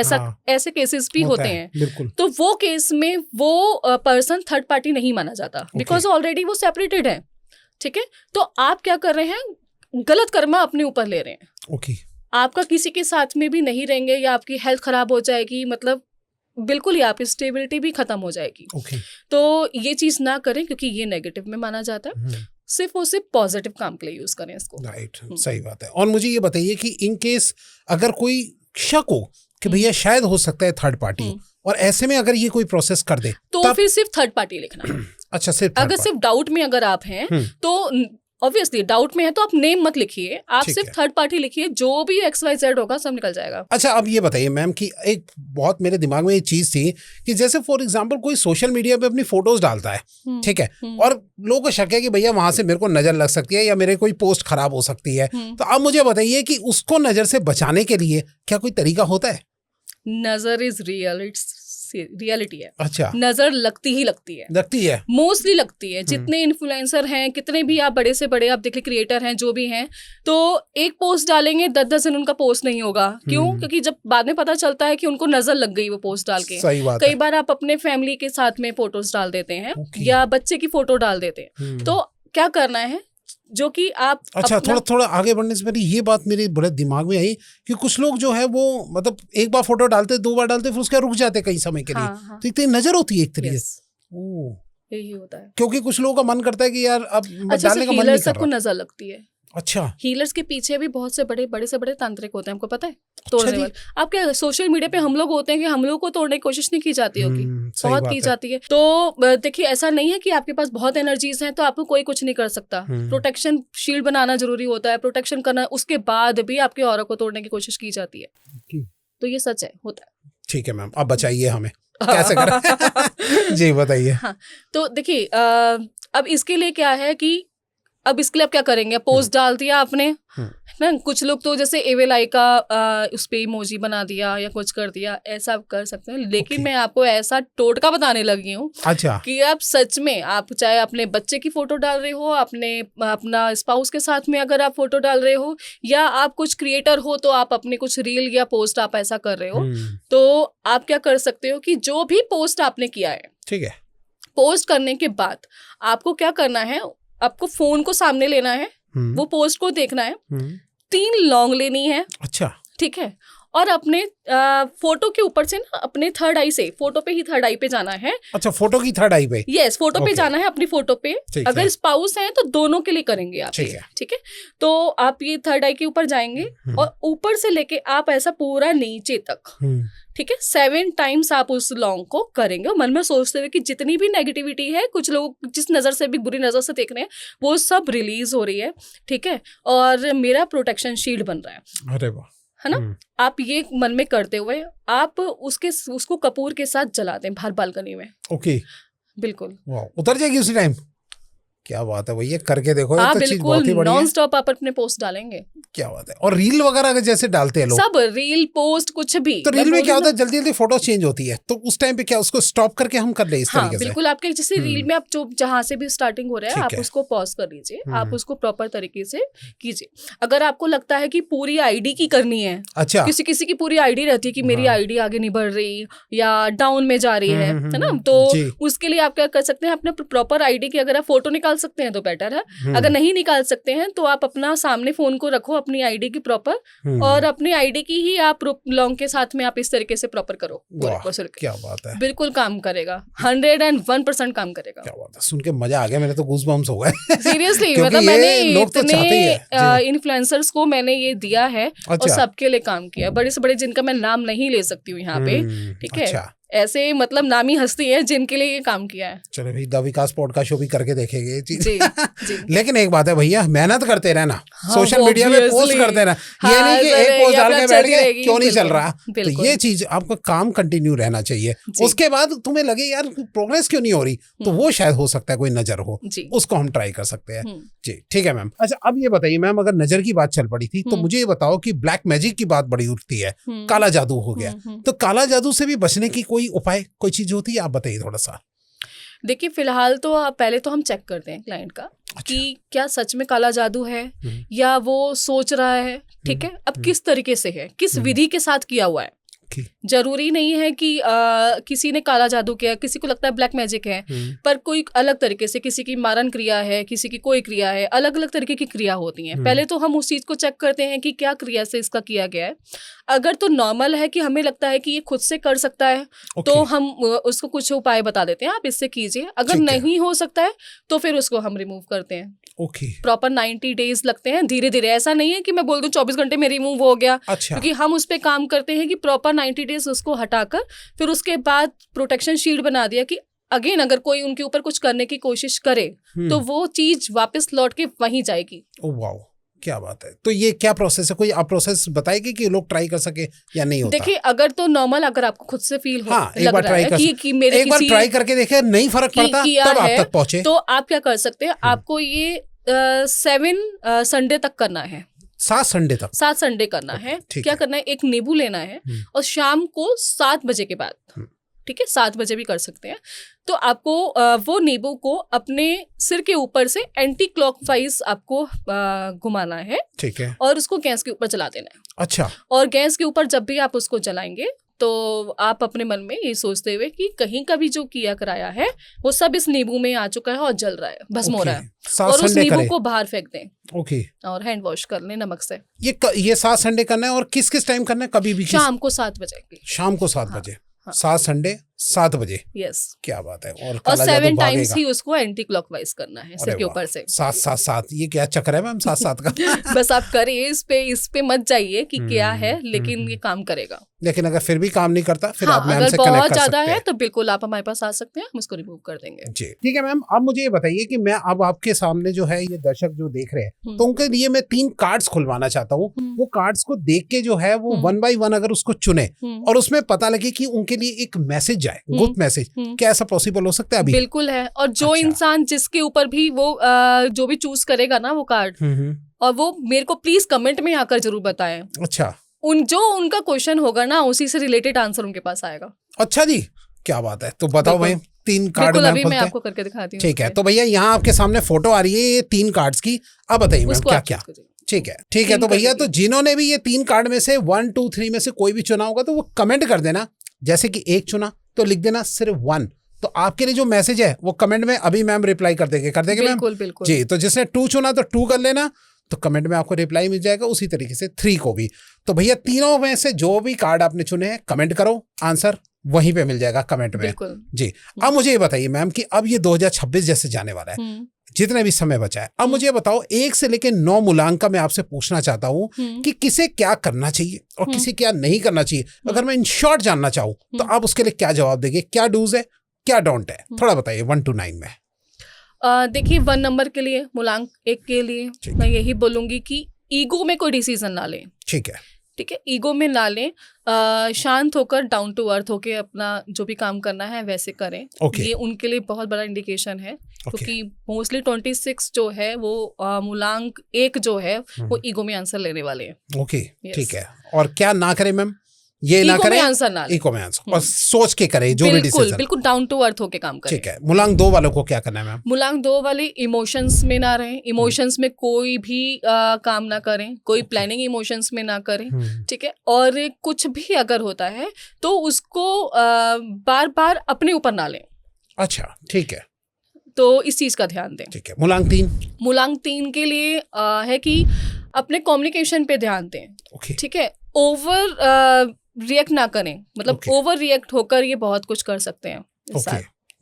ऐसे केसेस भी होते हैं। बिल्कुल। तो वो केस में वो पर्सन थर्ड पार्टी नहीं माना जाता, बिकॉज ऑलरेडी वो सेपरेटेड है। ठीक है, तो आप क्या कर रहे हैं, गलत कर्मा अपने ऊपर ले रहे हैं। ओके। आपका किसी के साथ में भी नहीं रहेंगे या आपकी हेल्थ खराब हो जाएगी, मतलब बिल्कुल ही आपकी स्टेबिलिटी भी खत्म हो जाएगी। तो ये चीज ना करें, क्योंकि ये नेगेटिव में माना जाता है। सिर्फ और सिर्फ पॉजिटिव काम के लिए यूज करें इसको। राइट, सही बात है। और मुझे ये बताइए कि इन केस अगर कोई शक हो कि भैया शायद हो सकता है थर्ड पार्टी, और ऐसे में अगर ये कोई प्रोसेस कर दे तो फिर सिर्फ थर्ड पार्टी लिखना। अच्छा, सिर्फ अगर सिर्फ डाउट में अगर आप हैं तो ऑब्वियसली डाउट में है तो आप नेम मत लिखिए, आप सिर्फ थर्ड पार्टी लिखिए, जो भी XYZ होगा सब निकल जाएगा। अच्छा, अब ये बताइए मैम कि एक बहुत मेरे दिमाग में ये चीज थी कि जैसे फॉर एग्जांपल कोई सोशल मीडिया पे अपनी फोटोज डालता है, ठीक है, और लोगों को शक है कि भैया वहां से मेरे को नजर लग सकती है या मेरे कोई पोस्ट खराब हो सकती है, तो आप मुझे बताइए कि उसको नजर से बचाने के लिए क्या कोई तरीका होता है? नजर इज रियल, इट्स रियलिटी है। अच्छा। नजर लगती है मोस्टली लगती है। जितने इन्फ्लुएंसर हैं, कितने भी आप बड़े से बड़े आप देखिए क्रिएटर हैं, जो भी हैं, तो एक पोस्ट डालेंगे 10-10 दिन उनका पोस्ट नहीं होगा। क्यों? क्योंकि जब बाद में पता चलता है कि उनको नजर लग गई वो पोस्ट डाल के। सही बात कई बार आप अपने फैमिली के साथ में फोटोज डाल देते हैं या बच्चे की फोटो डाल देते हैं, तो क्या करना है जो कि आप अच्छा थोड़ा आगे बढ़ने से पहले ये बात मेरे बड़े दिमाग में आई कि कुछ लोग जो है वो मतलब एक बार फोटो डालते, 2 बार डालते, फिर उसके रुक जाते कई समय के लिए। हाँ। तो इतनी नजर होती है एक तरीके से। यही होता है, क्योंकि कुछ लोगों का मन करता है कि यार अब डालने का मन नहीं कर सबको नजर लगती है। अच्छा। हीलर्स के पीछे भी बहुत से बड़े तांत्रिक होते हैं, आपको पता है, तोड़ने वाले। आप क्या सोशल मीडिया पे हम लोग होते हैं कि हम लोग को तोड़ने की कोशिश नहीं की जाती होगी, बहुत की जाती है। तो देखिए ऐसा नहीं है कि आपके पास बहुत एनर्जीज हैं तो आपको कोई कुछ नहीं कर सकता। प्रोटेक्शन शील्ड बनाना जरूरी होता है, प्रोटेक्शन करना, उसके बाद भी आपके ऑरा को तोड़ने की कोशिश की जाती है। तो ये सच है, होता है। ठीक है मैम, अब बताइए हमें कैसे करें। जी बताइए। हाँ, तो देखिए अब इसके लिए क्या है कि अब इसके लिए आप क्या करेंगे, पोस्ट डाल दिया आपने ना, कुछ लोग तो जैसे एवेलाई का उस पे इमोजी बना दिया या कुछ कर दिया, ऐसा आप कर सकते हैं। लेकिन मैं आपको ऐसा टोटका बताने लगी हूँ कि आप सच में, आप चाहे अपने बच्चे की फोटो डाल रहे हो, अपना स्पाउस के साथ में अगर आप फोटो डाल रहे हो, या आप कुछ क्रिएटर हो तो आप अपने कुछ रील या पोस्ट आप ऐसा कर रहे हो, तो आप क्या कर सकते हो कि जो भी पोस्ट आपने किया है, ठीक है, पोस्ट करने के बाद आपको क्या करना है, आपको फोन को सामने लेना है, वो पोस्ट को देखना है, 3 लॉन्ग लेनी है। अच्छा, ठीक है, और अपने फोटो के ऊपर से ना अपने थर्ड आई से, फोटो पे ही थर्ड आई पे जाना है। अच्छा, फोटो की थर्ड आई पे? यस, फोटो पे जाना है, अपनी फोटो पे। अगर स्पाउस है तो दोनों के लिए करेंगे आप, ठीक है। तो आप ये थर्ड आई के ऊपर जाएंगे और ऊपर से लेके आप ऐसा पूरा नीचे तक, ठीक है, 7 टाइम्स आप उस लॉन्ग को करेंगे, और मन में सोचते हुए कि जितनी भी नेगेटिविटी है, कुछ लोग जिस नजर से भी बुरी नजर से देख रहे हैं, वो सब रिलीज हो रही है, ठीक है, और मेरा प्रोटेक्शन शील्ड बन रहा है। अरे वाह, है ना। आप ये मन में करते हुए आप उसको कपूर के साथ जलाते हैं बाहर बालकनी में। ओके, बिल्कुल, उतर जाएगी उसी टाइम। क्या बात है भैया, करके देखो। आप बिल्कुल नॉन स्टॉप आप अपने पोस्ट डालेंगे, क्या बात है। और रील वगैरह का जैसे डालते हैं लोग, सब रील पोस्ट कुछ भी, तो रील में क्या होता है जल्दी जल्दी फोटो चेंज होती है, तो उस टाइम पे क्या उसको स्टॉप करके हम कर ले इस तरीके से? बिल्कुल, आपके जैसे रील में आप जो जहां से भी स्टार्टिंग हो रहा है, आप उसको पॉज कर लीजिए, आप उसको प्रॉपर तरीके से कीजिए। अगर आपको लगता है कि पूरी आईडी की करनी है, अच्छा, किसी किसी की पूरी आईडी रहती है कि मेरी आईडी आगे नहीं बढ़ रही या डाउन में जा रही है ना, तो उसके लिए आप क्या कर सकते हैं, अपने प्रॉपर आईडी की अगर आप फोटो निकाल सकते हैं तो बेटर है, अगर नहीं निकाल सकते हैं तो आप अपना सामने फोन को रखो अपनी आईडी की प्रॉपर, और अपनी आईडी की ही आप लॉन्ग के साथ में आप इस तरीके से प्रॉपर करो। क्या बात है, बिल्कुल काम करेगा, 101% काम करेगा। क्या बात है, सुन के मजा आ गया, मेरे तो गूज़बम्स हो गए सीरियसली। मतलब मैंने इतने इन्फ्लुएंसर्स को मैंने ये दिया है और सबके लिए काम किया, बड़े से बड़े जिनका मैं नाम नहीं ले सकती हूँ यहाँ पे, ठीक है, ऐसे मतलब नामी हस्ती है जिनके लिए ये काम किया है। चलो भाई, द विकास पॉडकास्ट शो भी करके देखेंगे ये चीज। जी। लेकिन एक बात है भैया, मेहनत करते रहना, सोशल मीडिया पे पोस्ट करते रहना, ये नहीं कि एक पोस्ट डाल के बैठ गए क्यों नहीं चल रहा, तो ये चीज आपका काम कंटिन्यू रहना चाहिए। उसके बाद तुम्हें लगे यार प्रोग्रेस क्यों नहीं हो रही, तो वो शायद हो सकता है कोई नजर हो, उसको हम ट्राई कर सकते हैं। जी ठीक है मैम। अच्छा अब ये बताइए मैम, अगर नजर की बात चल पड़ी थी तो मुझे ये बताओ कि ब्लैक मैजिक की बात बड़ी उठती है, काला जादू हो गया, तो काला जादू से भी बचने की कोई उपाय, कोई चीज होती है, आप बताइए थोड़ा सा। देखिए फिलहाल तो पहले तो हम चेक करते हैं क्लाइंट का कि क्या सच में काला जादू है या वो सोच रहा है, ठीक है, अब किस तरीके से है, किस विधि के साथ किया हुआ है। जरूरी नहीं है कि किसी ने काला जादू किया, किसी को लगता है ब्लैक मैजिक है, पर कोई अलग तरीके से, किसी की मारन क्रिया है, किसी की कोई क्रिया है, अलग अलग तरीके की क्रिया होती हैं। पहले तो हम उस चीज को चेक करते हैं कि क्या क्रिया से इसका किया गया है। अगर तो नॉर्मल है कि हमें लगता है कि ये खुद से कर सकता है, तो हम उसको कुछ उपाय बता देते हैं, आप इससे कीजिए। अगर नहीं हो सकता है तो फिर उसको हम रिमूव करते हैं। प्रॉपर 90 डेज लगते हैं, धीरे धीरे, ऐसा नहीं है कि मैं बोल दूं 24 घंटे में रिमूव हो गया। क्योंकि हम उस पे काम करते हैं कि प्रॉपर 90 डेज उसको हटाकर फिर उसके बाद प्रोटेक्शन शील्ड बना दिया कि अगेन अगर कोई उनके ऊपर कुछ करने की कोशिश करे तो वो चीज वापस लौट के वहीं जाएगी। वाओ, क्या बात है। तो ये क्या प्रोसेस है, कोई आप प्रोसेस बताएगी कि लोग ट्राई कर सके या नहीं होता? देखिए अगर तो नॉर्मल, अगर आपको खुद से फील हो, एक बार ट्राई करके देखे, नहीं फर्क पड़ता तब आप तक पहुंचे, तो आप क्या कर सकते हैं, आपको ये 7 संडे तक करना है। 7 संडे करना है। क्या करना है, एक नींबू लेना है और शाम को 7 बजे के बाद, ठीक है, 7 बजे भी कर सकते हैं, तो आपको वो नींबू को अपने सिर के ऊपर से एंटी क्लॉकवाइज आपको घुमाना है, ठीक है, और उसको गैस के ऊपर जला देना है। अच्छा। और गैस के ऊपर जब भी आप उसको जलाएंगे तो आप अपने मन में ये सोचते हुए कि कहीं का भी जो किया कराया है वो सब इस नींबू में आ चुका है और जल रहा है, भस्म हो रहा है, और उस नींबू को बाहर फेंक दें। ओके। और हैंड वॉश कर लें नमक से। ये 7 संडे करना है, और किस किस टाइम करना है? कभी भी शाम को 7 बजे। शाम को 7 बजे। 7 संडे 7 बजे। यस। क्या बात है। और 7 टाइम्स ही उसको एंटी क्लॉकवाइज करना है सिर के ऊपर से। 7 ये क्या चक्कर है मैम 7 का? बस आप करिए, इस पे मत जाइए कि क्या है, लेकिन ये काम करेगा। लेकिन अगर फिर भी काम नहीं करता, फिर आप मैम से कनेक्ट कर सकते हैं। बहुत ज्यादा है तो बिल्कुल आप हमारे पास आ सकते हैं, हम उसको रिमूव कर देंगे। जी ठीक है मैम। अब मुझे ये बताइए कि मैं अब आपके सामने जो है ये दर्शक जो देख रहे हैं, तो उनके लिए मैं 3 कार्ड्स खुलवाना चाहता हूँ। वो कार्ड्स को देख के जो है वो 1 by 1 अगर उसको चुने और उसमें पता लगे कि उनके लिए एक मैसेज जाए, गुप्त मैसेज, क्या ऐसा पॉसिबल हो सकता है अभी? बिल्कुल है। और जो इंसान जिसके ऊपर भी वो जो भी चूज करेगा ना वो कार्ड, और वो मेरे को प्लीज कमेंट में आकर जरूर बताएं। अच्छा। जो उनका क्वेश्चन होगा ना उसी से रिलेटेड आंसर उनके पास आएगा। अच्छा जी, क्या बात है। तो बताओ भाई, 3 कार्ड अभी मैं आपको करके दिखाती हूँ। ठीक है। तो भैया यहाँ आपके सामने फोटो आ रही है ये 3 कार्ड्स की, अब बताइए मैम क्या क्या? ठीक है। तो भैया, तो जिन्होंने भी ये 3 कार्ड में से 1 2 3 में से कोई भी चुना होगा तो वो कमेंट कर देना। जैसे कि 1 चुना तो लिख देना सिर्फ 1, तो आपके लिए जो मैसेज है वो कमेंट में अभी मैम रिप्लाई कर देंगे मैम? बिल्कुल जी। तो जिसने 2 चुना तो 2 कर लेना, तो कमेंट में आपको रिप्लाई मिल जाएगा। उसी तरीके से 3 को भी। तो भैया तीनों में से जो भी कार्ड आपने चुने हैं कमेंट करो, आंसर वहीं पे मिल जाएगा कमेंट में जी। अब मुझे ये बताइए मैम कि अब ये 2026 जैसे जाने वाला है, जितने भी समय बचा है, अब मुझे बताओ 1 से लेकर 9 मूलांक का मैं आपसे पूछना चाहता हूँ कि किसे क्या करना चाहिए और किसे क्या नहीं करना चाहिए। अगर मैं इन शॉर्ट जानना चाहूँ तो आप उसके लिए क्या जवाब देंगे? क्या डूज है, क्या डोंट है, थोड़ा बताइए 1 to 9 में। देखिए 1 नंबर के लिए, मूलांक 1 के लिए मैं यही बोलूंगी कि ईगो में कोई डिसीजन ना लें। ठीक है। ठीक है, ईगो में ना लें, शांत होकर डाउन टू अर्थ होके अपना जो भी काम करना है वैसे करें। ये उनके लिए बहुत बड़ा इंडिकेशन है, क्योंकि मोस्टली 26 जो है वो मूलांक 1 जो है वो ईगो में आंसर लेने वाले हैं। ओके, ठीक है। और क्या ना करें मैम? ये ना करें, आंसर ना इको में आंसर, और सोच के करें जो भी डिसीजन। बिल्कुल डाउन टू अर्थ होके काम करें। ठीक है। मूलांक 2 वालों को क्या करना है मैम? मूलांक 2 वाले इमोशंस में ना रहें, इमोशंस में कोई भी काम ना करें, कोई प्लानिंग इमोशंस में ना करें। ठीक है, और कुछ भी अगर होता है तो उसको बार बार अपने ऊपर ना लें। अच्छा, ठीक है, तो इस चीज का ध्यान दें। ठीक है। मूलांक 3? मूलांक 3 के लिए है कि अपने कम्युनिकेशन पे ध्यान दें। ठीक है, ओवर रिएक्ट ना करें, मतलब ओवर रिएक्ट होकर ये बहुत कुछ कर सकते हैं,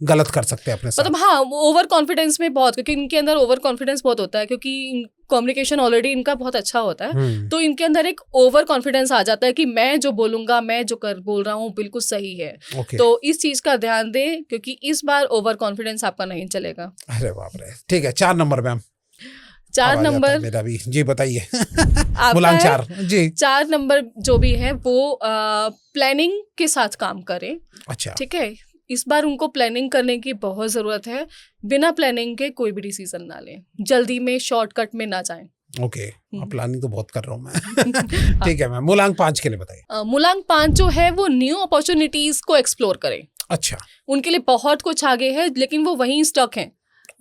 गलत कर सकते हैं अपने साथ। मतलब हाँ, ओवर कॉन्फिडेंस में बहुत, क्योंकि इनके अंदर ओवर कॉन्फिडेंस बहुत होता है, क्योंकि कम्युनिकेशन ऑलरेडी इनका बहुत अच्छा होता है, तो इनके अंदर एक ओवर कॉन्फिडेंस आ जाता है कि मैं जो बोलूंगा, मैं जो बोल रहा हूँ बिल्कुल सही है। तो इस चीज का ध्यान दें, क्योंकि इस बार ओवर कॉन्फिडेंस आपका नहीं चलेगा। अरे बाप रे, ठीक है। 4 नंबर मैम? 4 नंबर मेरा भी जी, बताइए। मूलांक 4 जी। 4 नंबर जो भी है वो प्लानिंग के साथ काम करें। अच्छा, ठीक है, इस बार उनको प्लानिंग करने की बहुत ज़रूरत है। बिना प्लानिंग के कोई भी डिसीजन ना लें, जल्दी में शॉर्टकट में ना जाएं। ओके, प्लानिंग तो बहुत कर रहा हूँ मैं। ठीक है मैम। मूलांक 5 के लिए बताइए। मूलांक 5 जो है वो न्यू अपॉर्चुनिटीज को एक्सप्लोर करें। अच्छा, उनके लिए बहुत कुछ आगे है, लेकिन वो वहीं स्टक हैं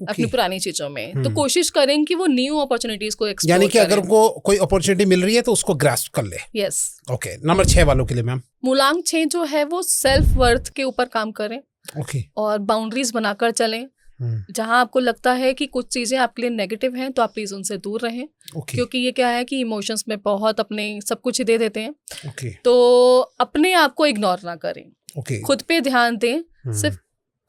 अपनी पुरानी चीजों में। तो कोशिश करें कि वो न्यू अपॉर्चुनिटीज को एक्सप्लोर करें। यानी कि अगर उनको कोई अपॉर्चुनिटी मिल रही है तो उसको ग्रास्प कर ले। यस। ओके। नंबर 6 वालों के लिए मैम? मूलांक 6 जो है वो सेल्फ वर्थ के ऊपर काम करें। ओके। और बाउंड्रीज बनाकर चलें। जहां आपको लगता है कि कुछ चीजें आपके लिए नेगेटिव हैं, तो आप प्लीज उनसे दूर रहें। क्योंकि ये क्या है कि इमोशंस में बहुत अपने सब कुछ दे देते हैं। तो अपने आप को इग्नोर ना करें। खुद पे ध्यान दें। सिर्फ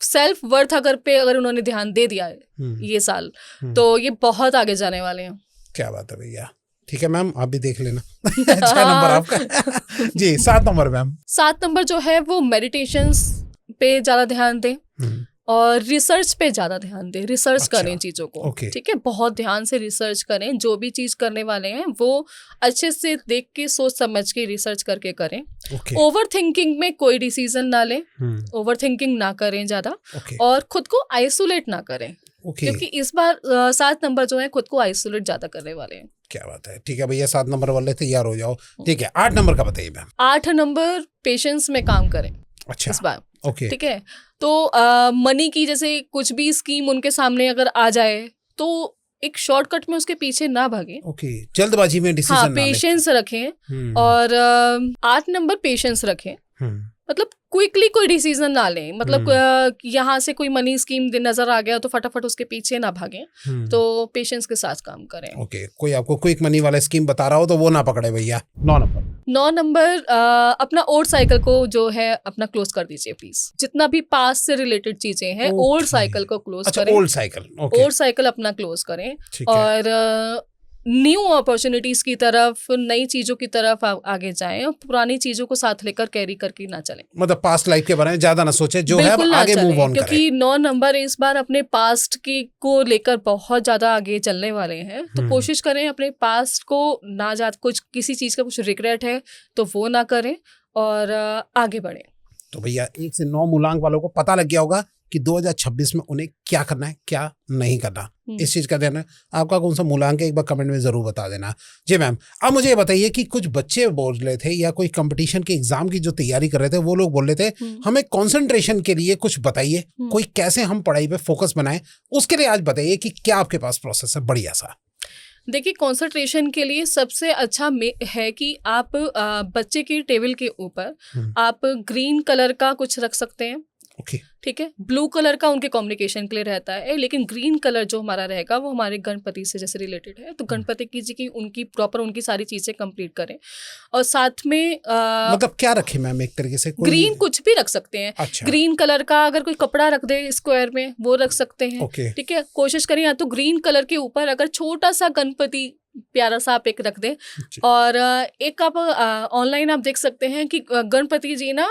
सेल्फ वर्थ अगर उन्होंने ध्यान दे दिया है ये साल, तो ये बहुत आगे जाने वाले हैं। क्या बात है भैया। ठीक है मैम, आप भी देख लेना। 6 नंबर आपका। जी। 7 नंबर मैम? 7 नंबर जो है वो मेडिटेशंस पे ज्यादा ध्यान दें और रिसर्च पे ज्यादा ध्यान दें। रिसर्च करें चीजों को। ठीक है, बहुत ध्यान से रिसर्च करें। जो भी चीज करने वाले हैं वो अच्छे से देख के, सोच समझ के, रिसर्च करके करें। ओवर थिंकिंग में कोई डिसीजन ना लें। ओवर थिंकिंग ना करें ज्यादा। और खुद को आइसोलेट ना करें। क्योंकि इस बार 7 नंबर जो है खुद को आइसोलेट ज्यादा करने वाले हैं। क्या बात है। ठीक है भैया, 7 नंबर वाले तैयार हो जाओ। ठीक है, 8 नंबर का बताइए मैम? 8 नंबर पेशेंस में काम करें। अच्छा, इस बार। ठीक है, तो मनी की जैसे कुछ भी स्कीम उनके सामने अगर आ जाए तो एक शॉर्टकट में उसके पीछे ना भागे। जल्दबाजी में डिसीजन ना लें। पेशेंस रखें। और 8 नंबर पेशेंस रखें। मतलब क्विकली कोई डिसीजन ना लें। मतलब यहाँ से कोई मनी स्कीम नजर आ गया तो फटाफट उसके पीछे ना भागें। तो पेशेंस के साथ काम करें। कोई आपको क्विक मनी वाला स्कीम बता रहा हो तो वो ना पकड़े भैया। 9 नंबर अपना ओल्ड साइकिल को जो है अपना क्लोज कर दीजिए प्लीज। जितना भी पास्ट से रिलेटेड चीजें हैं, ओल्ड साइकिल को क्लोज करें। ओल्ड साइकिल अपना क्लोज करें और न्यू अपॉर्चुनिटीज की तरफ, नई चीजों की तरफ आगे जाएं और पुरानी चीजों को साथ लेकर कैरी करके ना चलें। मतलब पास्ट लाइफ के बारे में ज्यादा ना सोचें, जो है आगे मूव ऑन करें। क्योंकि 9 नंबर इस बार अपने पास्ट की को लेकर बहुत ज्यादा आगे चलने वाले हैं। तो कोशिश करें अपने पास्ट को ना ज्यादा, कुछ किसी चीज का कुछ रिग्रेट है तो वो ना करें और आगे बढ़ें। तो भैया 1 से 9 मूलांक वालों को पता लग गया होगा कि 2026 में उन्हें क्या करना है, क्या नहीं करना। इस चीज का ध्यान है। आपका कौन सा मूलांक है एक बार कमेंट में जरूर बता देना। जी मैम, अब मुझे ये बताइए कि कुछ बच्चे बोल रहे थे या कोई कंपटीशन के एग्जाम की जो तैयारी कर रहे थे, वो लोग बोल रहे थे हमें कंसंट्रेशन के लिए कुछ बताइए, कोई कैसे हम पढ़ाई पे फोकस बनाएं। उसके लिए आज बताइए कि क्या आपके पास प्रोसेस है बढ़िया सा। देखिए, कंसंट्रेशन के लिए सबसे अच्छा है कि आप बच्चे के टेबल के ऊपर आप ग्रीन कलर का कुछ रख सकते हैं। ठीक है, ब्लू कलर का उनके कम्युनिकेशन के लिए रहता है, लेकिन ग्रीन कलर जो हमारा रहेगा वो हमारे गणपति से जैसे रिलेटेड है। तो गणपति जी की उनकी सारी चीजें कंप्लीट करें। और साथ में मतलब क्या रखें मैम? एक तरीके से ग्रीन कुछ भी रख सकते हैं। अच्छा। ग्रीन कलर का अगर कोई कपड़ा रख दे स्क्वायर में, वो रख सकते हैं। ठीक है, कोशिश करें या तो ग्रीन कलर के ऊपर अगर छोटा सा गणपति प्यारा सा आप एक रख दें। और एक आप ऑनलाइन आप देख सकते हैं कि गणपति जी ना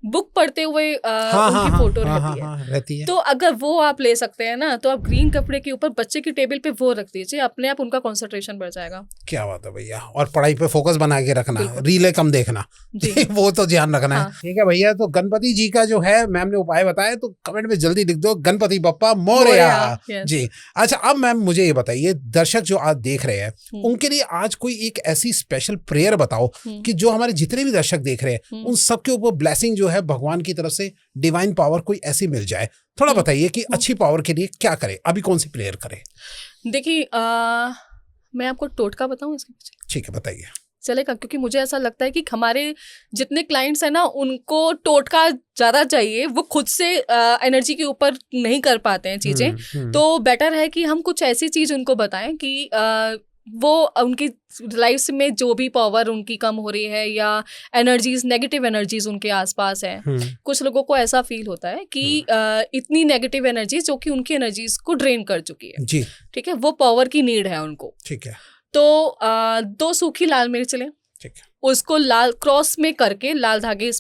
बुक पढ़ते हुए उनकी फोटो रहती है। तो अगर वो आप ले सकते हैं ना, तो आप ग्रीन कपड़े के ऊपर बच्चे की टेबल पे वो रख दीजिए, अपने आप उनका कंसंट्रेशन बढ़ जाएगा। क्या बात है भैया। और पढ़ाई पे फोकस बना के रखना, रीले कम देखना वो तो ध्यान रखना है। ठीक है भैया, तो गणपति जी का जो है मैम ने उपाय बताया, तो कमेंट में जल्दी लिख दो गणपति बप्पा मोरया जी। अच्छा, अब मैम मुझे ये बताइए, दर्शक जो आज देख रहे हैं उनके लिए आज कोई एक ऐसी स्पेशल प्रेयर बताओ कि जो हमारे जितने भी दर्शक देख रहे हैं उन सबके ऊपर ब्लेसिंग जो है भगवान की तरफ से, डिवाइन पावर कोई ऐसी मिल जाए। थोड़ा बताइए कि अच्छी पावर के लिए क्या करें, अभी कौन सी प्रेयर करें? देखिए, मैं आपको टोटका बताऊं इसके पीछे? ठीक है, बताइए। चलेगा? क्योंकि मुझे ऐसा लगता है कि हमारे जितने क्लाइंट्स हैं ना, उनको टोटका ज़्यादा चाहिए, वो खुद से एनर्जी के ऊपर नहीं कर पाते हैं चीज़ें। तो बेटर है कि हम कुछ ऐसी चीज़ उनको बताएं कि वो उनकी लाइफ में जो भी पावर उनकी कम हो रही है या एनर्जीज, नेगेटिव एनर्जीज उनके आसपास है। कुछ लोगों को ऐसा फील होता है कि इतनी नेगेटिव एनर्जीज जो कि उनकी एनर्जीज को ड्रेन कर चुकी है जी। ठीक है, वो पावर की नीड है उनको। ठीक है, तो 2 सूखी लाल मिर्च लें, ठीक है, उसको लाल क्रॉस में करके, लाल धागे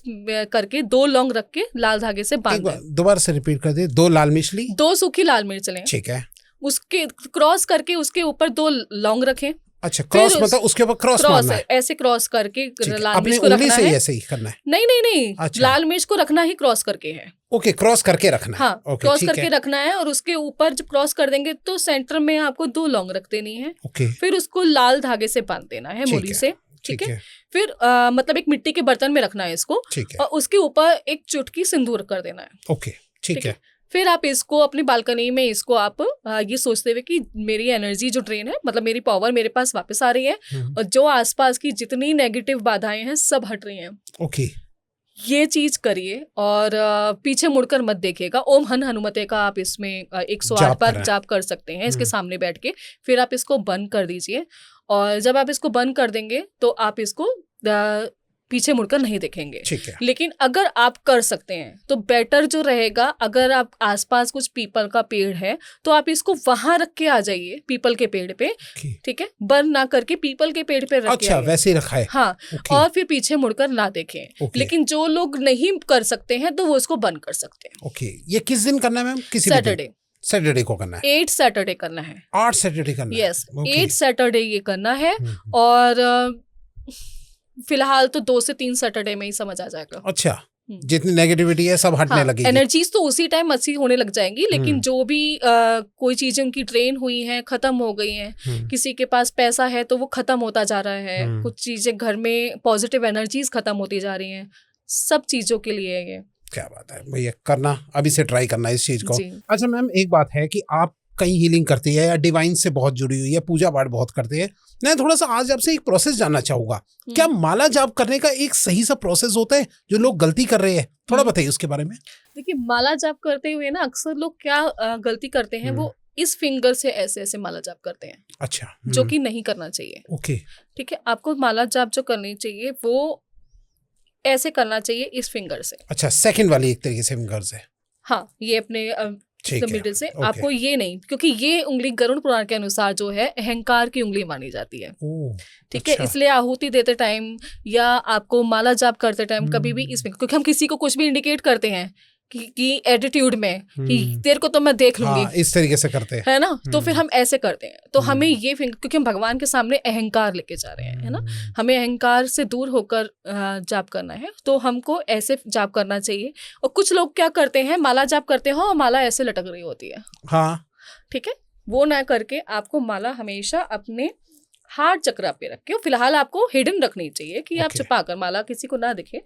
करके 2 लौंग रख के लाल धागे से बांध दें। दोबारा से रिपीट कर दे। 2 लाल मिर्च ली, 2 सूखी लाल मिर्च लें, ठीक है, उसके क्रॉस करके उसके ऊपर 2 लौंग रखें। अच्छा, क्रॉस मतलब उसके ऊपर क्रॉस मारना है? ऐसे क्रॉस करके लाल मिर्च को रखना है। ऐसे ही करना है? नहीं, अच्छा। लाल मिर्च को रखना ही क्रॉस करके है। ओके, क्रॉस करके रखना है। हाँ, क्रॉस करके रखना है। और उसके ऊपर जब क्रॉस कर देंगे तो सेंटर में आपको 2 लौंग रख देनी है। फिर उसको लाल धागे से बांध देना है, मोरी से। ठीक है, फिर मतलब एक मिट्टी के बर्तन में रखना है इसको, और उसके ऊपर एक चुटकी सिंदूर कर देना है। ओके, ठीक है। फिर आप इसको अपनी बालकनी में, इसको आप ये सोचते हुए कि मेरी एनर्जी जो ड्रेन है, मतलब मेरी पावर मेरे पास वापस आ रही है, और जो आसपास की जितनी नेगेटिव बाधाएं हैं सब हट रही हैं। ओके, ये चीज करिए और पीछे मुड़कर मत देखिएगा। ओम हन हनुमते का आप इसमें 108 बार जाप कर सकते हैं इसके सामने बैठ के। फिर आप इसको बंद कर दीजिए, और जब आप इसको बंद कर देंगे तो आप इसको पीछे मुड़कर नहीं देखेंगे। लेकिन अगर आप कर सकते हैं तो बेटर जो रहेगा, अगर आप आसपास कुछ पीपल का पेड़ है तो आप इसको वहां रख के आ जाइए, पीपल के पेड़ पे। ठीक है, बंद ना करके पीपल के पेड़ पे रख के। अच्छा, वैसे ही रखा है? हाँ, और फिर पीछे मुड़कर ना देखें। लेकिन जो लोग नहीं कर सकते हैं तो वो इसको बंद कर सकते हैं। ओके, ये किस दिन करना है मैम? किसी सैटरडे को करना है? 8 सैटरडे करना है। 8 सैटरडे करना है? यस, 8 सैटरडे ये करना है। और फिलहाल तो 2 से 3 सैटरडे में ही समझ आ जाएगा। अच्छा, जितनी नेगेटिविटी है सब हटने लगेगी। एनर्जीज तो उसी टाइम अच्छी होने लग जाएंगी। लेकिन जो भी कोई चीजें उनकी ड्रेन हुई हैं, खत्म हो गई हैं, किसी के पास पैसा है तो वो खत्म होता जा रहा है, कुछ चीजें घर में पॉजिटिव एनर्जीज खत्म होती जा रही हैं, सब चीजों के लिए ये। क्या बात है भैया, करना अभी से ट्राई करना इस चीज को। अच्छा मैम, एक बात है कि आप कहीं हीलिंग करती है या डिवाइन से बहुत जुड़ी हुई है, पूजा पाठ बहुत करते हैं। मैं थोड़ा सा आज आपसे एक प्रोसेस जानना चाहूंगा, क्या माला जाप करने का एक सही सा प्रोसेस होता है जो लोग गलती कर रहे हैं? थोड़ा बताइए उसके बारे में। देखिए, माला जाप करते हुए ना अक्सर लोग क्या गलती करते हैं, वो इस फिंगर से ऐसे ऐसे माला जाप करते हैं। अच्छा, जो कि नहीं करना चाहिए। ओके, ठीक है, आपको माला जाप जो करनी चाहिए वो ऐसे करना चाहिए, इस फिंगर से। अच्छा, सेकंड वाली एक तरीके से फिंगर से? हाँ, ये अपने मिडिल से। आपको ये नहीं, क्योंकि ये उंगली गरुड़ पुराण के अनुसार जो है अहंकार की उंगली मानी जाती है। ठीक है, इसलिए आहुति देते टाइम या आपको माला जाप करते टाइम कभी भी इसमें, क्योंकि हम किसी को कुछ भी इंडिकेट करते हैं कि एटीट्यूड में कि तेरे को तो मैं देख लूंगी। हाँ, इस तरीके से करते हैं, है ना? तो फिर हम ऐसे करते हैं। तो हमें ये क्योंकि हम भगवान के सामने अहंकार लेके जा रहे हैं, है ना, हमें अहंकार से दूर होकर जाप करना है, तो हमको ऐसे जाप करना चाहिए। और कुछ लोग क्या करते हैं, माला जाप करते हो और माला ऐसे लटक रही होती है। हाँ, ठीक है, वो ना करके आपको माला हमेशा अपने हार्ट चक्र पे रख के, फिलहाल आपको हिडन रखनी चाहिए कि आप छुपा कर, माला किसी को ना दिखे,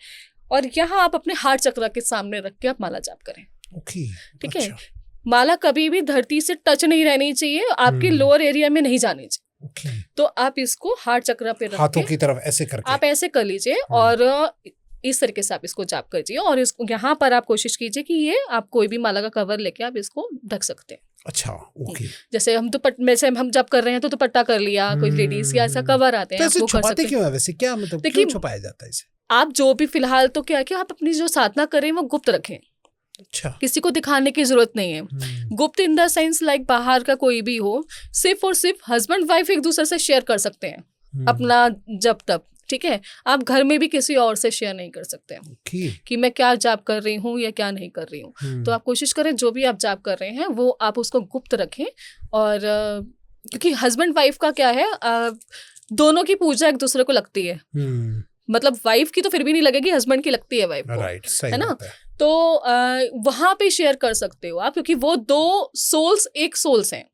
और यहाँ आप अपने हार्ट चक्र के सामने रख के आप माला जाप करें। ठीक है, माला कभी भी धरती से टच नहीं रहनी चाहिए, आपके लोअर एरिया में नहीं जानी चाहिए। तो आप इसको हार्ट चक्र पे रख हाथों की तरफ ऐसे करके आप ऐसे कर लीजिए, और इस तरीके से आप इसको जाप कीजिए। और इसको यहाँ पर आप कोशिश कीजिए कि ये आप कोई भी माला का कवर लेके आप इसको ढक सकते हैं। अच्छा, ओके। जैसे हम जब कर रहे हैं तो दुपट्टा कर लिया, कोई लेडीज या ऐसा कवर आते हैं, तो छुपाते क्यों है वैसे? क्या मतलब क्यों छुपाया जाता है इसे? आप जो भी फिलहाल तो क्या है कि आप अपनी जो साधना करें वो गुप्त रखें। अच्छा, किसी को दिखाने की जरूरत नहीं है। गुप्त इन द सेंस लाइक बाहर का कोई भी हो, सिर्फ और सिर्फ हस्बैंड वाइफ एक दूसरे से शेयर कर सकते हैं अपना जब तब। ठीक है, आप घर में भी किसी और से शेयर नहीं कर सकते कि मैं क्या जॉब कर रही हूँ या क्या नहीं कर रही हूँ। तो आप कोशिश करें जो भी आप जॉब कर रहे हैं वो आप उसको गुप्त रखें। और क्योंकि हस्बैंड वाइफ का क्या है, दोनों की पूजा एक दूसरे को लगती है। मतलब वाइफ की तो फिर भी नहीं लगेगी, हस्बैंड की लगती है वाइफ को, है ना। तो वहां पे शेयर कर सकते हो आप, क्योंकि वो दो सोल्स एक सोल्स हैं।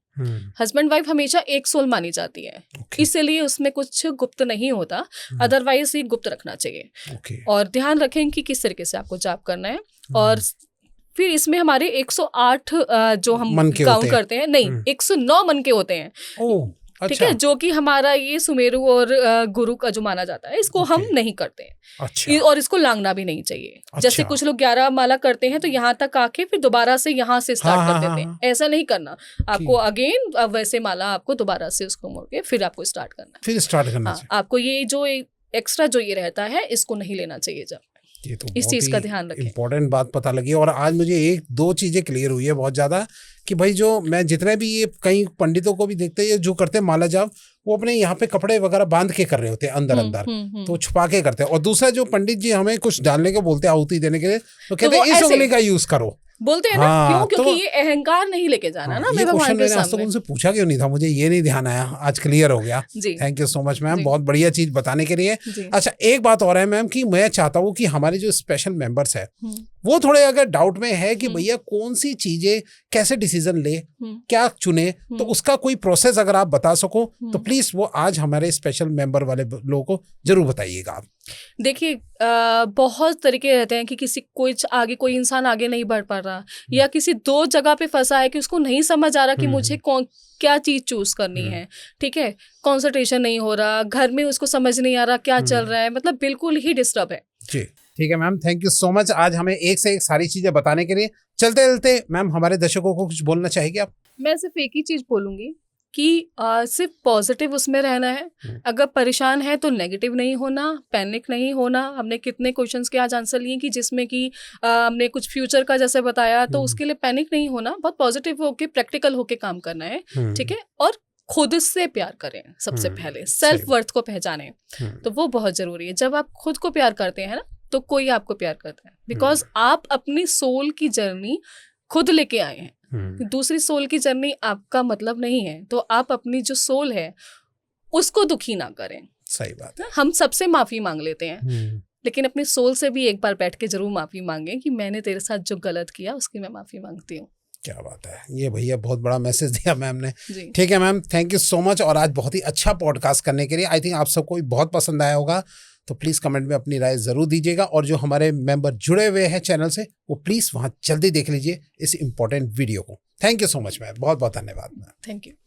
हस्बैंड वाइफ हमेशा एक सोल मानी जाती है, इसलिए उसमें कुछ गुप्त नहीं होता, अदरवाइज ये गुप्त रखना चाहिए। और ध्यान रखें कि किस तरीके से आपको जॉब करना है। और फिर इसमें हमारे 108 जो हम काउंट करते हैं, नहीं 109 मन के होते हैं, ठीक है, जो कि हमारा ये सुमेरु और गुरु का जो माना जाता है, इसको हम नहीं करते हैं। और इसको लांगना भी नहीं चाहिए। जैसे कुछ लोग 11 माला करते हैं तो यहाँ तक आके फिर दोबारा से यहाँ से स्टार्ट कर देते हैं, ऐसा नहीं करना आपको। अगेन वैसे माला आपको दोबारा से उसको मोड़ के फिर आपको स्टार्ट करना है। आपको ये जो एक्स्ट्रा जो ये रहता है, इसको नहीं लेना चाहिए जब। ये तो इस चीज का ध्यान रखें। इम्पोर्टेंट बात पता लगी। और आज मुझे एक दो चीजें क्लियर हुई है बहुत ज्यादा, कि भाई जो मैं जितने भी ये कई पंडितों को भी देखते हैं जो करते हैं माला जाप, वो अपने यहाँ पे कपड़े वगैरह बांध के कर रहे होते हैं अंदर तो छुपा के करते हैं। और दूसरा जो पंडित जी हमें कुछ डालने को बोलते हैं आहुति देने के लिए, तो कहते हैं इस उंगली का यूज करो, बोलते हैं ना। क्यों? क्योंकि ये अहंकार नहीं लेके जाना ना। मैं भगवान के सामने उनसे पूछा क्यों नहीं था, मुझे ये नहीं ध्यान आया, आज क्लियर हो गया। Thank you so much ma'am, बहुत बढ़िया चीज बताने के लिए। अच्छा, एक बात और है मैम, कि मैं चाहता हूँ कि हमारे जो स्पेशल मेंबर्स है वो थोड़े अगर डाउट में है कि भैया कौन सी चीजें कैसे डिसीजन ले, क्या चुने, तो उसका कोई प्रोसेस अगर आप बता सको तो प्लीज वो आज हमारे स्पेशल मेंबर वाले लोगों को जरूर बताइएगा आप। देखिए, बहुत तरीके रहते हैं कि कोई इंसान आगे नहीं बढ़ पा रहा, या किसी दो जगह पे फंसा है कि उसको नहीं समझ आ रहा कि मुझे क्या चीज चूज करनी है, ठीक है, कंसंट्रेशन नहीं हो रहा, घर में उसको समझ नहीं आ रहा क्या चल रहा है, मतलब बिल्कुल ही डिस्टर्ब है। जी ठीक है ma'am, thank you so much आज हमें एक से एक सारी चीजें बताने के लिए। चलते चलते मैम हमारे दर्शकों को कुछ बोलना चाहेंगे आप? मैं सिर्फ एक ही चीज बोलूंगी कि सिर्फ पॉजिटिव उसमें रहना है। अगर परेशान है तो नेगेटिव नहीं होना, पैनिक नहीं होना। हमने कितने क्वेश्चंस के आज आंसर लिए कि जिसमें कि हमने कुछ फ्यूचर का जैसे बताया, तो उसके लिए पैनिक नहीं होना, बहुत पॉजिटिव होके प्रैक्टिकल होके काम करना है, ठीक है। और खुद से प्यार करें, सबसे पहले सेल्फ वर्थ को पहचानें, तो वो बहुत जरूरी है। जब आप खुद को प्यार करते हैं ना, तो कोई आपको प्यार करता है, बिकॉज आप अपनी सोल की जर्नी खुद लेके आए हैं। दूसरी सोल की जर्नी आपका मतलब नहीं है, तो आप अपनी जो सोल है उसको दुखी ना करें। सही बात है। हम सबसे माफी मांग लेते हैं, लेकिन अपनी सोल से भी एक बार बैठ के जरूर माफी मांगें कि मैंने तेरे साथ जो गलत किया उसकी मैं माफी मांगती हूँ। क्या बात है, ये भैया बहुत बड़ा मैसेज दिया मैम ने। ठीक है ma'am, thank you so much. और आज बहुत ही अच्छा पॉडकास्ट करने के लिए, आई थिंक आप सबको बहुत पसंद आया होगा, तो प्लीज़ कमेंट में अपनी राय ज़रूर दीजिएगा। और जो हमारे मेंबर जुड़े हुए हैं चैनल से, वो प्लीज़ वहाँ जल्दी देख लीजिए इस इम्पोर्टेंट वीडियो को। Thank you so much ma'am, बहुत बहुत धन्यवाद मैम। Thank you.